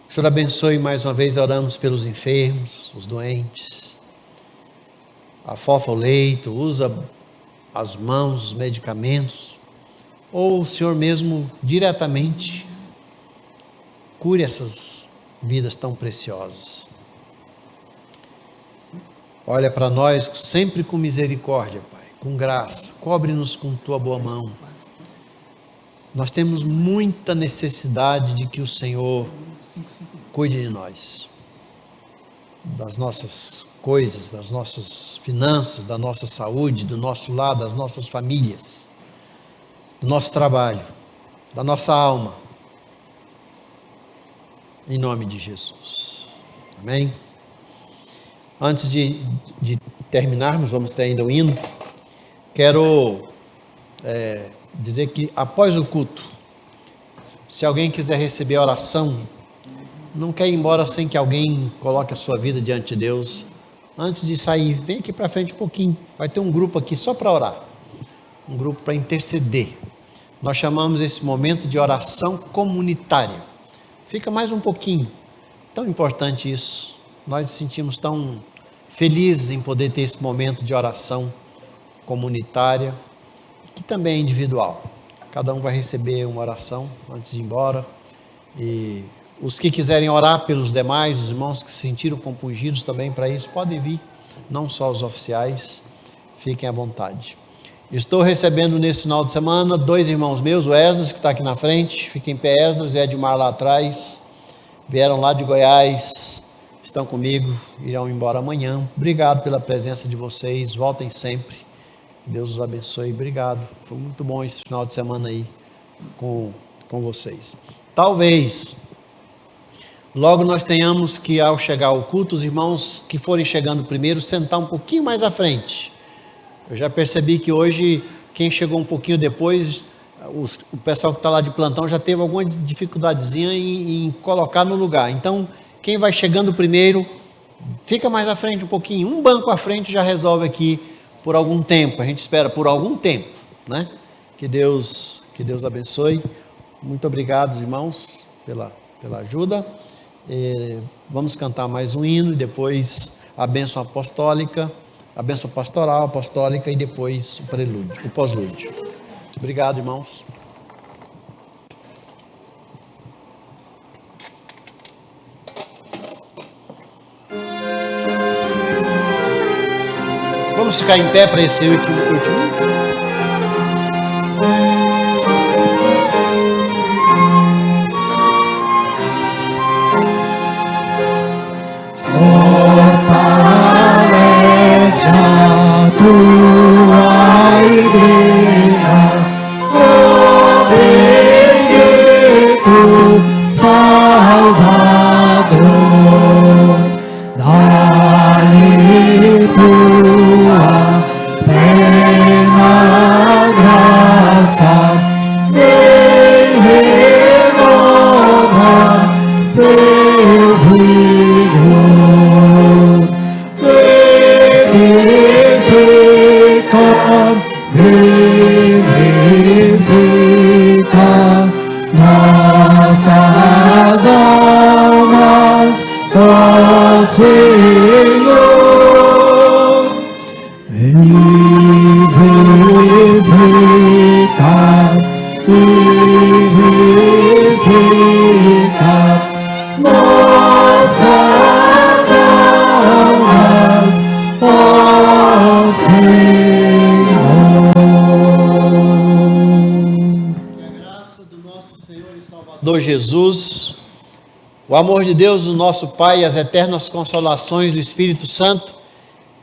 que o Senhor abençoe, mais uma vez oramos pelos enfermos, os doentes, afofa o leito, usa as mãos, os medicamentos, ou o Senhor mesmo diretamente cure essas vidas tão preciosas. Olha para nós sempre com misericórdia, Pai, com graça, cobre-nos com tua boa mão. Nós temos muita necessidade de que o Senhor cuide de nós, das nossas coisas, das nossas finanças, da nossa saúde, do nosso lar, das nossas famílias, do nosso trabalho, da nossa alma, em nome de Jesus, amém? Antes de terminarmos, vamos ter ainda o hino, quero dizer que após o culto, se alguém quiser receber a oração, não quer ir embora sem que alguém coloque a sua vida diante de Deus, antes de sair, vem aqui para frente um pouquinho, vai ter um grupo aqui só para orar, um grupo para interceder. Nós chamamos esse momento de oração comunitária. Fica mais um pouquinho, tão importante isso, nós nos sentimos tão felizes em poder ter esse momento de oração comunitária, que também é individual, cada um vai receber uma oração antes de ir embora, e os que quiserem orar pelos demais, os irmãos que se sentiram compungidos também para isso, podem vir, não só os oficiais, fiquem à vontade. Estou recebendo nesse final de semana 2 irmãos meus, o Esdras, que está aqui na frente, fica em pé, Esdras e Edmar lá atrás, vieram lá de Goiás, estão comigo, irão embora amanhã. Obrigado pela presença de vocês, voltem sempre, Deus os abençoe, obrigado, foi muito bom esse final de semana aí com vocês. Talvez logo nós tenhamos que, ao chegar ao culto, os irmãos que forem chegando primeiro, sentar um pouquinho mais à frente. Eu já percebi que hoje, quem chegou um pouquinho depois, o pessoal que está lá de plantão já teve alguma dificuldadezinha em colocar no lugar. Então, quem vai chegando primeiro, fica mais à frente um pouquinho. Um banco à frente já resolve aqui por algum tempo. A gente espera por algum tempo, né? Que Deus abençoe. Muito obrigado, irmãos, pela ajuda. Vamos cantar mais um hino e depois a bênção apostólica, a bênção pastoral, apostólica e depois o prelúdio, o pós-lúdio. Muito obrigado, irmãos. Vamos ficar em pé para esse último. Fortalece a tua igreja, ó bendito Salvador, dá-lhe tua plena graça, vem renovar seu vigor, vivifica nossas almas, ó Senhor. vivifica nossas almas, ó Senhor. Que a graça do nosso Senhor e Salvador Jesus, o amor de Deus, o nosso Pai, e as eternas consolações do Espírito Santo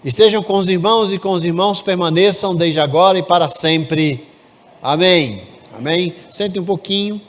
estejam com os irmãos e com os irmãos, permaneçam desde agora e para sempre. Amém. Amém. Sente um pouquinho.